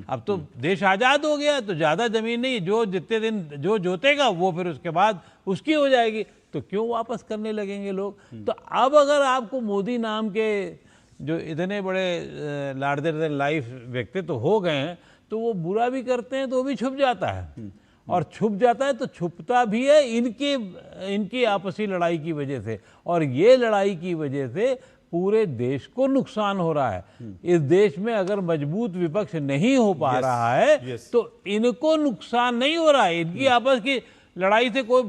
Speaker 2: अब तो देश आज़ाद हो गया, तो ज़्यादा ज़मीन नहीं, जो जितने दिन जो जोतेगा वो फिर उसके बाद उसकी हो जाएगी, तो क्यों वापस करने लगेंगे लोग। तो अब अगर आपको मोदी नाम के जो इतने बड़े लार्जर देन लाइफ व्यक्तित्व हो गए हैं तो वो बुरा भी करते हैं तो वो भी छुप जाता है, और छुप जाता है तो छुपता भी है इनकी आपसी लड़ाई की वजह से। और ये लड़ाई की वजह से पूरे देश को नुकसान हो रहा है। इस देश में अगर मजबूत विपक्ष नहीं हो पा रहा है तो इनको नुकसान नहीं हो रहा है, इनकी आपस की लड़ाई से कोई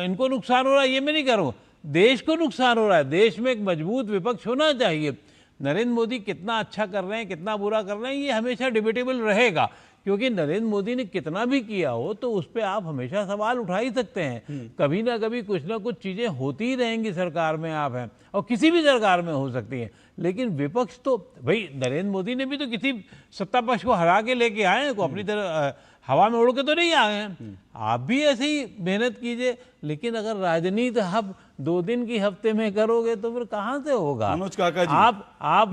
Speaker 2: इनको नुकसान हो रहा है ये मैं नहीं कह रहा हूँ, देश को नुकसान हो रहा है। देश में एक मजबूत विपक्ष होना चाहिए। नरेंद्र मोदी कितना अच्छा कर रहे हैं कितना बुरा कर रहे हैं ये हमेशा डिबेटेबल रहेगा, क्योंकि नरेंद्र मोदी ने कितना भी किया हो तो उस पर आप हमेशा सवाल उठा ही सकते हैं। कभी ना कभी कुछ ना कुछ चीज़ें होती ही रहेंगी सरकार में आप हैं, और किसी भी सरकार में हो सकती हैं। लेकिन विपक्ष तो भाई नरेंद्र मोदी ने भी तो किसी सत्ता पक्ष को हरा के लेके आए हैं, को अपनी तरह हवा में उड़ के तो नहीं आए हैं। आप भी ऐसे ही मेहनत कीजिए, लेकिन अगर राजनीति आप 2 दिन की हफ्ते में करोगे तो फिर कहाँ से होगा।
Speaker 1: मनोज काका जी,
Speaker 2: आप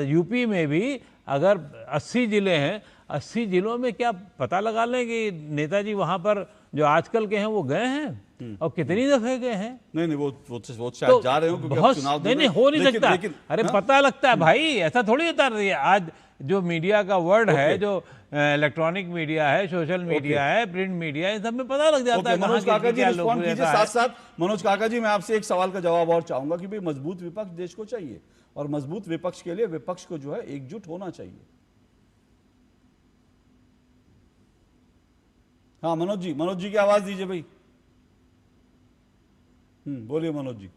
Speaker 2: यूपी में भी अगर 80 जिले हैं, 80 जिलों में क्या पता लगा लें कि नेताजी वहाँ पर जो आजकल के हैं वो गए हैं और कितनी दफे गए हैं।
Speaker 1: नहीं वो शायद जा रहे हो क्योंकि
Speaker 2: बहुत
Speaker 1: चुनाव
Speaker 2: नहीं हो नहीं सकता। अरे पता लगता है भाई, ऐसा थोड़ी होता है। आज जो मीडिया का वर्ड है, जो इलेक्ट्रॉनिक मीडिया है, सोशल मीडिया है, प्रिंट मीडिया है, सब में पता लग जाता है।
Speaker 1: मनोज काका जी रिस्पॉन्ड कीजिए। साथ साथ मनोज काका जी मैं आपसे एक सवाल का जवाब और चाहूंगा कि भाई मजबूत विपक्ष देश को चाहिए, और मजबूत विपक्ष के लिए विपक्ष को जो है एकजुट होना चाहिए। हाँ मनोज जी की आवाज दीजिए भाई। बोलिए मनोज जी।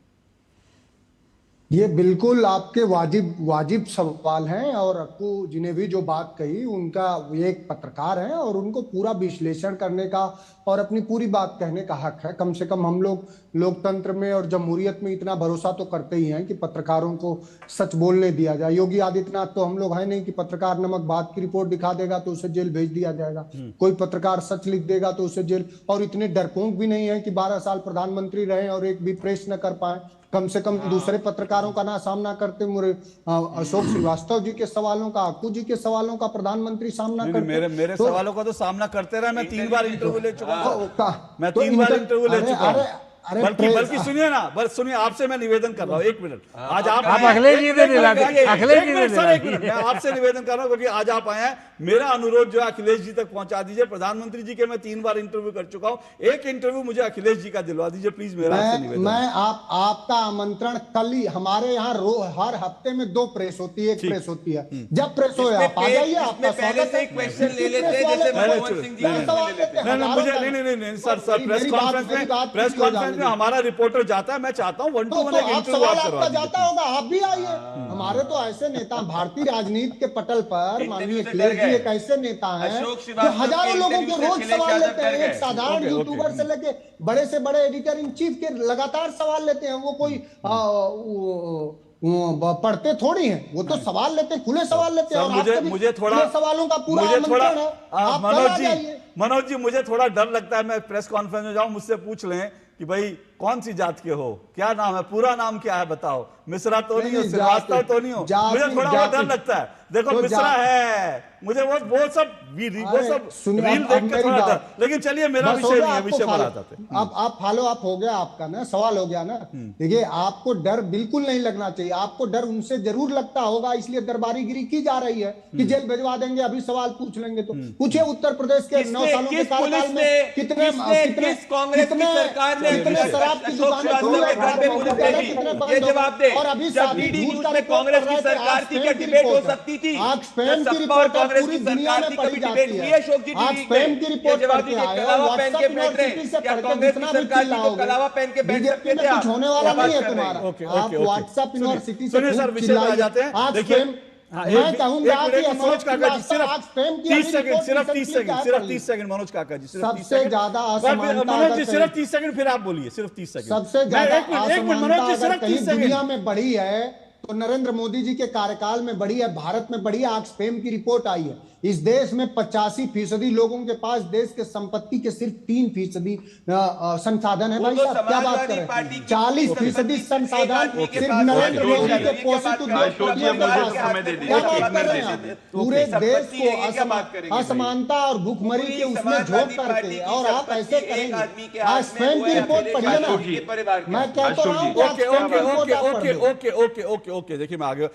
Speaker 9: ये बिल्कुल आपके वाजिब सवाल हैं, और अक्कू जी ने भी जो बात कही, उनका ये एक पत्रकार हैं और उनको पूरा विश्लेषण करने का और अपनी पूरी बात कहने का हक है। कम से कम हम लोग लोकतंत्र में और जमहूरियत में इतना भरोसा तो करते ही हैं कि पत्रकारों को सच बोलने दिया जाए। योगी आदित्यनाथ तो हम लोग है नहीं कि पत्रकार नमक बात की रिपोर्ट दिखा देगा तो उसे जेल भेज दिया जाएगा, कोई पत्रकार सच लिख देगा तो उसे जेल। और इतने डरपोक भी नहीं है कि 12 साल प्रधानमंत्री रहे और एक भी प्रेस न कर पाए। कम से कम दूसरे पत्रकारों का ना सामना करते, अशोक श्रीवास्तव जी के सवालों का, अक्कू जी के सवालों का प्रधानमंत्री सामना करते।
Speaker 1: मेरे सवालों का तो सामना करते रहे। मैं 3 बार इंटरव्यू ले चुका हूं। मैं 3 बार इंटरव्यू ले चुका हूं। बल्कि सुनिए ना, बस सुनिए, आपसे मैं निवेदन कर रहा हूँ, 1 मिनट। आज आप
Speaker 2: अखिलेश जी ने दिला दिया, अखिलेश जी ने दिला दिया।
Speaker 1: मैं आपसे निवेदन कर रहा हूँ क्योंकि आज आप आए हैं, मेरा अनुरोध जो है अखिलेश जी तक पहुंचा दीजिए। प्रधानमंत्री जी के मैं 3 बार इंटरव्यू कर चुका हूँ, एक इंटरव्यू मुझे अखिलेश जी का दिलवा दीजिए प्लीज। मेरा आपसे निवेदन।
Speaker 9: मैं आपका आमंत्रण कल ही, हमारे यहाँ हर हफ्ते में 2 प्रेस होती है, एक प्रेस होती है। जब प्रेस हो आप आ जाइए, आपका स्वागत है।
Speaker 10: क्वेश्चन ले लेते हैं जैसे मनमोहन सिंह जी
Speaker 1: नहीं सर, प्रेस कॉन्फ्रेंस में हमारा रिपोर्टर जाता है, मैं चाहता हूँ 1-to-1
Speaker 9: इंटरव्यू आपका जाता होगा, आप भी आइए। हमारे तो ऐसे नेता भारतीय राजनीति के पटल पर माननीय अखिलेश जी एक ऐसे नेता हैं जो हजारों लोगों के रोज सवाल लेते हैं। एक साधारण यूट्यूबर से लेके बड़े से बड़े एडिटर इन चीफ के लगातार सवाल लेते हैं। वो कोई पढ़ते थोड़ी हैं, वो तो सवाल लेते हैं, खुले सवाल लेते हैं। और
Speaker 1: मुझे थोड़ा
Speaker 9: सवालों का पूरा आमंत्रण है।
Speaker 1: मनोज जी मुझे थोड़ा डर लगता है, मैं प्रेस कॉन्फ्रेंस में जाऊं, मुझसे पूछ लें कि भाई कौन सी जात के हो, क्या नाम है, पूरा नाम क्या है बताओ, मिश्रा तो नहीं हो, श्रीवास्तव तो नहीं हो। मुझे थोड़ा डर लगता है। देखो मिश्रा है, मुझे वो सब रील देख के थोड़ा डर। लेकिन चलिए मेरा विषय नहीं है, विषय बढ़ाते हैं।
Speaker 9: अब आप फॉलो अप हो गया आपका ना, सवाल हो गया ना। देखिए आपको डर बिल्कुल नहीं लगना चाहिए। आपको डर उनसे जरूर लगता होगा, इसलिए दरबारीगिरी की जा रही है कि जेल भिजवा देंगे, अभी सवाल पूछ लेंगे। तो पूछिए उत्तर प्रदेश के 9 सालों के कार्यकाल में कितने शराब की दुकानें
Speaker 10: ये जवाब दे।
Speaker 9: और अभी
Speaker 10: कांग्रेस की सरकार थी, क्या डिबेट हो सकती थी?
Speaker 9: कांग्रेस की सरकार थी, कभी डिबेट हुई है? अशोक जी की रिपोर्ट करके आए हो, व्हाट्सएप यूनिवर्सिटी से पढ़ के जितना भी चिल्लाओगे,
Speaker 10: कलावा पहन के बैठ सकते थे।
Speaker 9: कुछ होने वाला नहीं है तुम्हारा। आप व्हाट्सएप यूनिवर्सिटी से
Speaker 1: चिल्ला जाते हैं। देखिए
Speaker 9: मैं कहूंगा कि
Speaker 1: मनोज काका जी सिर्फ 30 सेकंड मनोज काका जी
Speaker 9: सबसे ज्यादा असमानता,
Speaker 1: मनोज जी सिर्फ 30 सेकंड, फिर आप बोलिए सिर्फ 30 सेकंड।
Speaker 9: सबसे ज्यादा असमानता अगर कहीं दुनिया में बढ़ी है तो नरेंद्र मोदी जी के कार्यकाल में बढ़ी है, भारत में बढ़ी है। ऑक्सफैम की रिपोर्ट आई है, इस देश में 85% लोगों के पास देश के संपत्ति के सिर्फ 3% संसाधन है। भाई साहब क्या बात करें, 40% संसाधन सिर्फ नरेंद्र मोदी के पोषित उद्योगपतियों के पास। क्या बात कर रहे हैं? पूरे देश को असमानता और भूखमरी के उसमें झोंक करके, और आप ऐसे करेंगे। ऑक्सफैम की रिपोर्ट पढ़िए ना, मैं कहता हूँ।
Speaker 1: ओके देखिए मैं आगे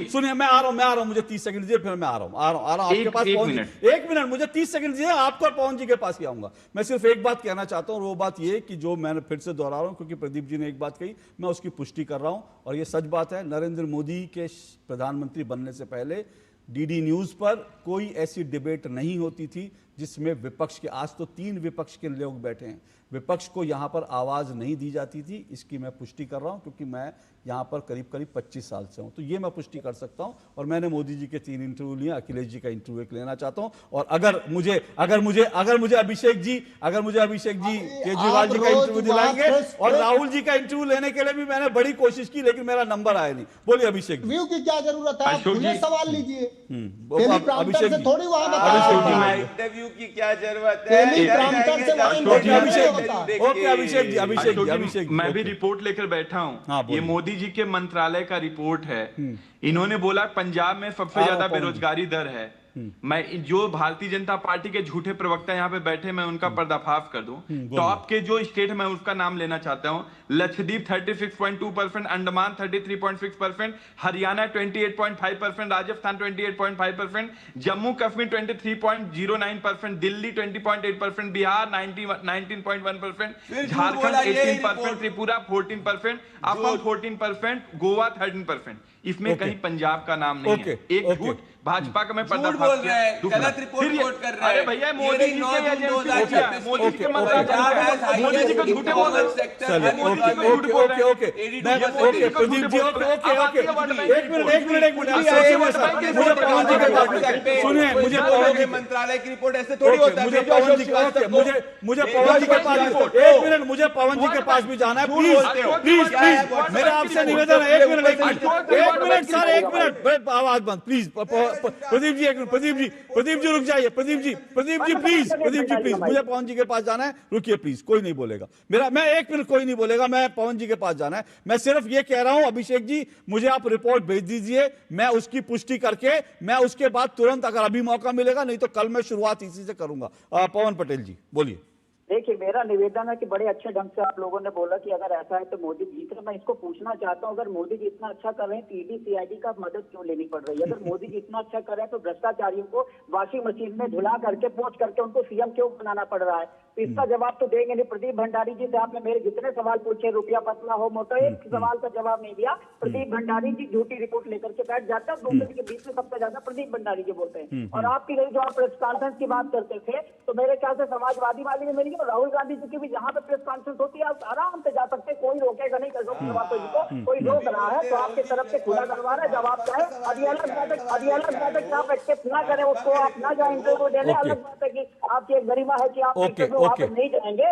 Speaker 1: सुनिए, मैं आ रहा हूँ, मुझे 30 सेकंड दीजिए, फिर मैं आ रहा हूँ आपके पास। 1 मिनट मुझे 30 सेकंड दीजिए, आपको और पवन जी के पास ही आऊंगा। मैं सिर्फ एक बात कहना चाहता हूँ, और वो बात ये कि जो मैंने फिर से दोहरा रहा हूँ क्योंकि प्रदीप जी ने एक बात कही, मैं उसकी पुष्टि कर रहा हूँ और ये सच बात है। नरेंद्र मोदी के प्रधानमंत्री बनने से पहले डीडी न्यूज पर कोई ऐसी डिबेट नहीं होती थी जिसमें विपक्ष के, आज तो 3 विपक्ष के लोग बैठे हैं, विपक्ष को यहां पर आवाज नहीं दी जाती थी। इसकी मैं पुष्टि कर रहा हूं क्योंकि मैं यहां पर करीब 25 साल से हूं, तो ये मैं पुष्टि कर सकता हूं। और मैंने मोदी जी के 3 इंटरव्यू लिए, अखिलेश जी का इंटरव्यू एक लेना चाहता हूं। और अगर मुझे अभिषेक जी केजरीवाल जी का इंटरव्यू दिलाएंगे, और राहुल जी का इंटरव्यू लेने के लिए भी मैंने बड़ी कोशिश की, लेकिन मेरा नंबर आया नहीं। बोलिए अभिषेक जी।
Speaker 9: की क्या जरूरत है, खुले सवाल लीजिए।
Speaker 1: अभिषेक जी
Speaker 9: थोड़ी वहां
Speaker 10: इंटरव्यू की क्या जरूरत है?
Speaker 1: अभिषेक जी
Speaker 12: मैं भी रिपोर्ट लेकर बैठा हूँ। ये मोदी जी के मंत्रालय का रिपोर्ट है। इन्होंने बोला पंजाब में सबसे ज्यादा बेरोजगारी दर है। मैं जो भारतीय जनता पार्टी के झूठे प्रवक्ता यहाँ पे बैठे, मैं उनका पर्दाफाश कर दूं। टॉप के जो स्टेट, मैं उसका नाम लेना चाहता हूँ। लक्षद्वीप 36.2%, अंडमान 33.6%, हरियाणा 28.5%, राजस्थान 28.5%, जम्मू कश्मीर 23.09%, दिल्ली 20.8%, बिहार 19.1%, झारखंड 18%, त्रिपुरा 14%, असम 14%, गोवा 13%। इसमें कहीं पंजाब का नाम नहीं है। एक झूठ भाजपा का मैं पर्दाफाश
Speaker 10: बोल रहे हैं, गलत रिपोर्ट कोट कर रहे हैं।
Speaker 12: अरे भैया मोदी जी के एजेंसी, मोदी जी के मोदी जी को झूठे बोल रहे हैं।
Speaker 1: ओके प्रदीप जी, ओके एक मिनट मुझे पवन जी के पास सुनिए, मुझे पवन जी
Speaker 10: मंत्रालय की रिपोर्ट ऐसे थोड़ी होता है।
Speaker 1: मुझे पवन जी के पास एक मिनट, मुझे पवन जी के पास भी जाना है, प्लीज मेरा आपसे निवेदन है। एक मिनट सर, एक मिनट आवाज बंद प्लीज। प्रदीप जी एक मिनट, प्रदीप जी रुक जाइए, प्रदीप जी प्लीज, मुझे पवन जी के पास जाना है, रुकिए प्लीज, कोई नहीं बोलेगा मैं एक मिनट, कोई नहीं बोलेगा, मैं पवन जी के पास जाना है। मैं सिर्फ ये कह रहा हूं अभिषेक जी, मुझे आप रिपोर्ट भेज दीजिए, मैं उसकी पुष्टि करके मैं उसके बाद तुरंत, अगर अभी मौका मिलेगा, नहीं तो कल मैं शुरुआत इसी से करूंगा। पवन पटेल जी बोलिए।
Speaker 11: देखिए, मेरा निवेदन है कि बड़े अच्छे ढंग से आप लोगों ने बोला कि अगर ऐसा है तो मोदी जीत रहे। मैं इसको पूछना चाहता हूं, अगर मोदी जी इतना अच्छा कर रहे हैं तो ईडी सीआईडी का मदद क्यों लेनी पड़ रही है? अगर मोदी जी इतना अच्छा कर रहे हैं तो भ्रष्टाचारियों को वॉशिंग मशीन में धुला करके पोंछ करके उनको सीएम क्यों बनाना पड़ रहा है? तो इसका जवाब तो देंगे नहीं। प्रदीप भंडारी जी से आपने मेरे जितने सवाल पूछे, रुपया पतला हो मोटा, एक सवाल का जवाब नहीं दिया। प्रदीप भंडारी जी झूठी रिपोर्ट लेकर के बैठ जाते हैं, दूसरे के बीच में सबसे ज्यादा प्रदीप भंडारी जी बोलते हैं। और आपकी रही जो आप प्रेस कॉन्फ्रेंस की बात करते थे, तो मेरे ख्याल से समाजवादी वाली में मिली, राहुल गांधी जी की भी जहां पे प्रेस कॉन्फ्रेंस होती है आप आराम से जा सकते, कोई रोकेगा नहीं। जी को कोई रोक रहा है तो आपकी तरफ से खुला दरबार है, जवाब चाहे। अभी अलग बात है कि आप एक्सेप्ट ना करें उसको, आप ना जाए इंटरव्यू देने, अलग बात है कि आपकी एक गरिमा है कि आप नहीं जाएंगे।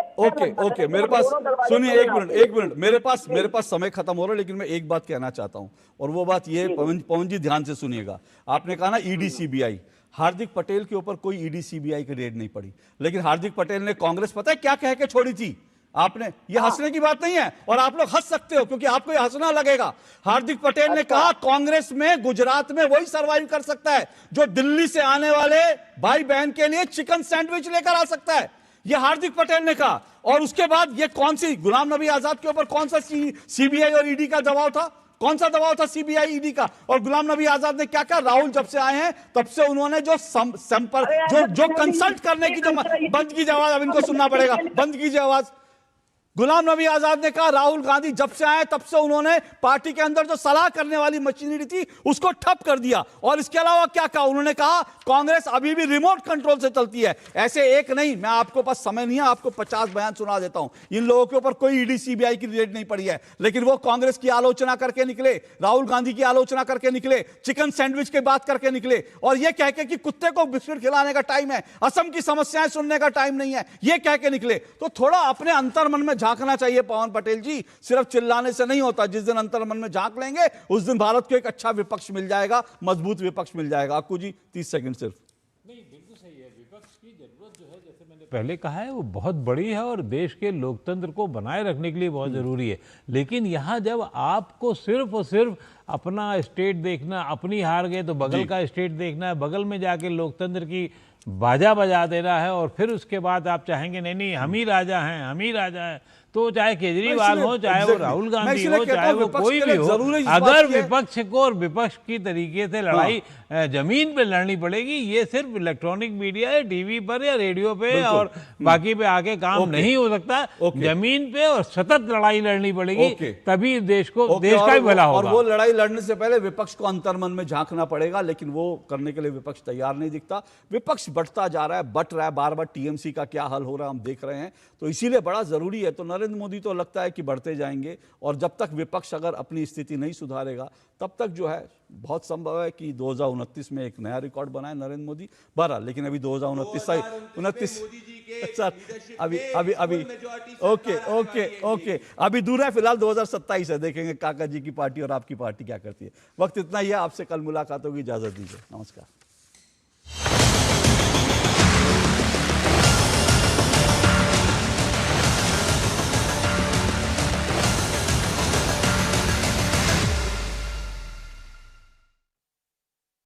Speaker 1: ओके मेरे पास सुनिए, एक मिनट मेरे पास समय खत्म हो रहा है, लेकिन मैं एक बात कहना चाहता हूं, और वो बात ये, पवन जी ध्यान से सुनिएगा। आपने कहा ना ईडी सीबीआई, हार्दिक पटेल के ऊपर कोई ईडी सीबीआई की रेड नहीं पड़ी, लेकिन हार्दिक पटेल ने कांग्रेस पता है क्या कह के छोड़ी थी आपने? ये हंसने की बात नहीं है, और आप लोग हंस सकते हो क्योंकि आपको ये हंसना लगेगा। हार्दिक पटेल ने कहा कांग्रेस में, गुजरात में वही सरवाइव कर सकता है जो दिल्ली से आने वाले भाई बहन के लिए चिकन सैंडविच लेकर आ सकता है, ये हार्दिक पटेल ने कहा। और उसके बाद ये कौन सी, गुलाम नबी आजाद के ऊपर कौन सा सीबीआई और ईडी का दबाव था? कौन सा दबाव था सीबीआई ईडी का? और गुलाम नबी आजाद ने क्या कहा? राहुल जब से आए हैं तब से उन्होंने जो संपर्क, जो कंसल्ट करने की, जो बंद कीजिए आवाज, अब इनको सुनना पड़ेगा, बंद कीजिए आवाज। गुलाम नबी आजाद ने कहा राहुल गांधी जब से आए तब से उन्होंने पार्टी के अंदर जो सलाह करने वाली मशीनरी थी उसको ठप कर दिया। और इसके अलावा क्या कहा उन्होंने? कहा कांग्रेस अभी भी रिमोट कंट्रोल से चलती है। ऐसे एक नहीं, मैं आपको पास समय नहीं है, आपको 50 बयान सुना देता हूं। इन लोगों के ऊपर कोई ईडी सीबीआई की रेड नहीं पड़ी है, लेकिन वो कांग्रेस की आलोचना करके निकले, राहुल गांधी की आलोचना करके निकले, चिकन सैंडविच की बात करके निकले, और यह कह के कि कुत्ते को बिस्किट खिलाने का टाइम है, असम की समस्याएं सुनने का टाइम नहीं है, यह कह के निकले। तो थोड़ा अपने अंतर मन में झांकना चाहिए पवन पटेल जी, सिर्फ चिल्लाने से नहीं होता। जिस दिन अंतर मन में झांक लेंगे उस दिन भारत को एक अच्छा विपक्ष मिल जाएगा, मजबूत विपक्ष मिल जाएगा। अक्कू जी 30 सेकंड सिर्फ।
Speaker 2: नहीं, बिल्कुल सही है। विपक्ष की जरूरत जो है, जैसे मैंने पहले कहा है, वो बहुत बड़ी है और देश के लोकतंत्र को बनाए रखने के लिए बहुत जरूरी है। लेकिन यहाँ जब आपको सिर्फ और सिर्फ अपना स्टेट देखना, अपनी हार गए तो बगल का स्टेट देखना है, बगल में जाके लोकतंत्र की बाजा बजा देना है, और फिर उसके बाद आप चाहेंगे नहीं हम ही राजा हैं, हम ही राजा हैं, तो चाहे केजरीवाल हो, चाहे वो राहुल गांधी हो, चाहे वो कोई भी हो, अगर विपक्ष को और विपक्ष की तरीके से लड़ाई जमीन पे लड़नी पड़ेगी। ये सिर्फ इलेक्ट्रॉनिक मीडिया या टीवी पर या रेडियो पे और बाकी पे आके काम नहीं हो सकता। जमीन पे और सतत लड़ाई लड़नी पड़ेगी, तभी देश का ही भला होगा।
Speaker 1: और वो लड़ाई लड़ने से पहले विपक्ष को अंतर्मन में झांकना पड़ेगा, लेकिन वो करने के लिए विपक्ष तैयार नहीं दिखता। विपक्ष बढ़ता जा रहा है, बट रहा है, बार बार टीएमसी का क्या हल हो रहा है हम देख रहे हैं, तो इसीलिए बड़ा जरूरी है। तो नरेंद्र मोदी तो लगता है कि बढ़ते जाएंगे, और जब तक विपक्ष अगर अपनी स्थिति नहीं सुधारेगा तब तक जो है बहुत संभव है कि 2029 में एक नया रिकॉर्ड बनाए नरेंद्र मोदी। बहरहाल लेकिन अभी 2029 अभी ओके अभी दूर है, फिलहाल 2027 है। देखेंगे काका जी की पार्टी और आपकी पार्टी क्या करती है। वक्त इतना ही है, आपसे कल मुलाकात होगी, इजाजत दीजिए, नमस्कार।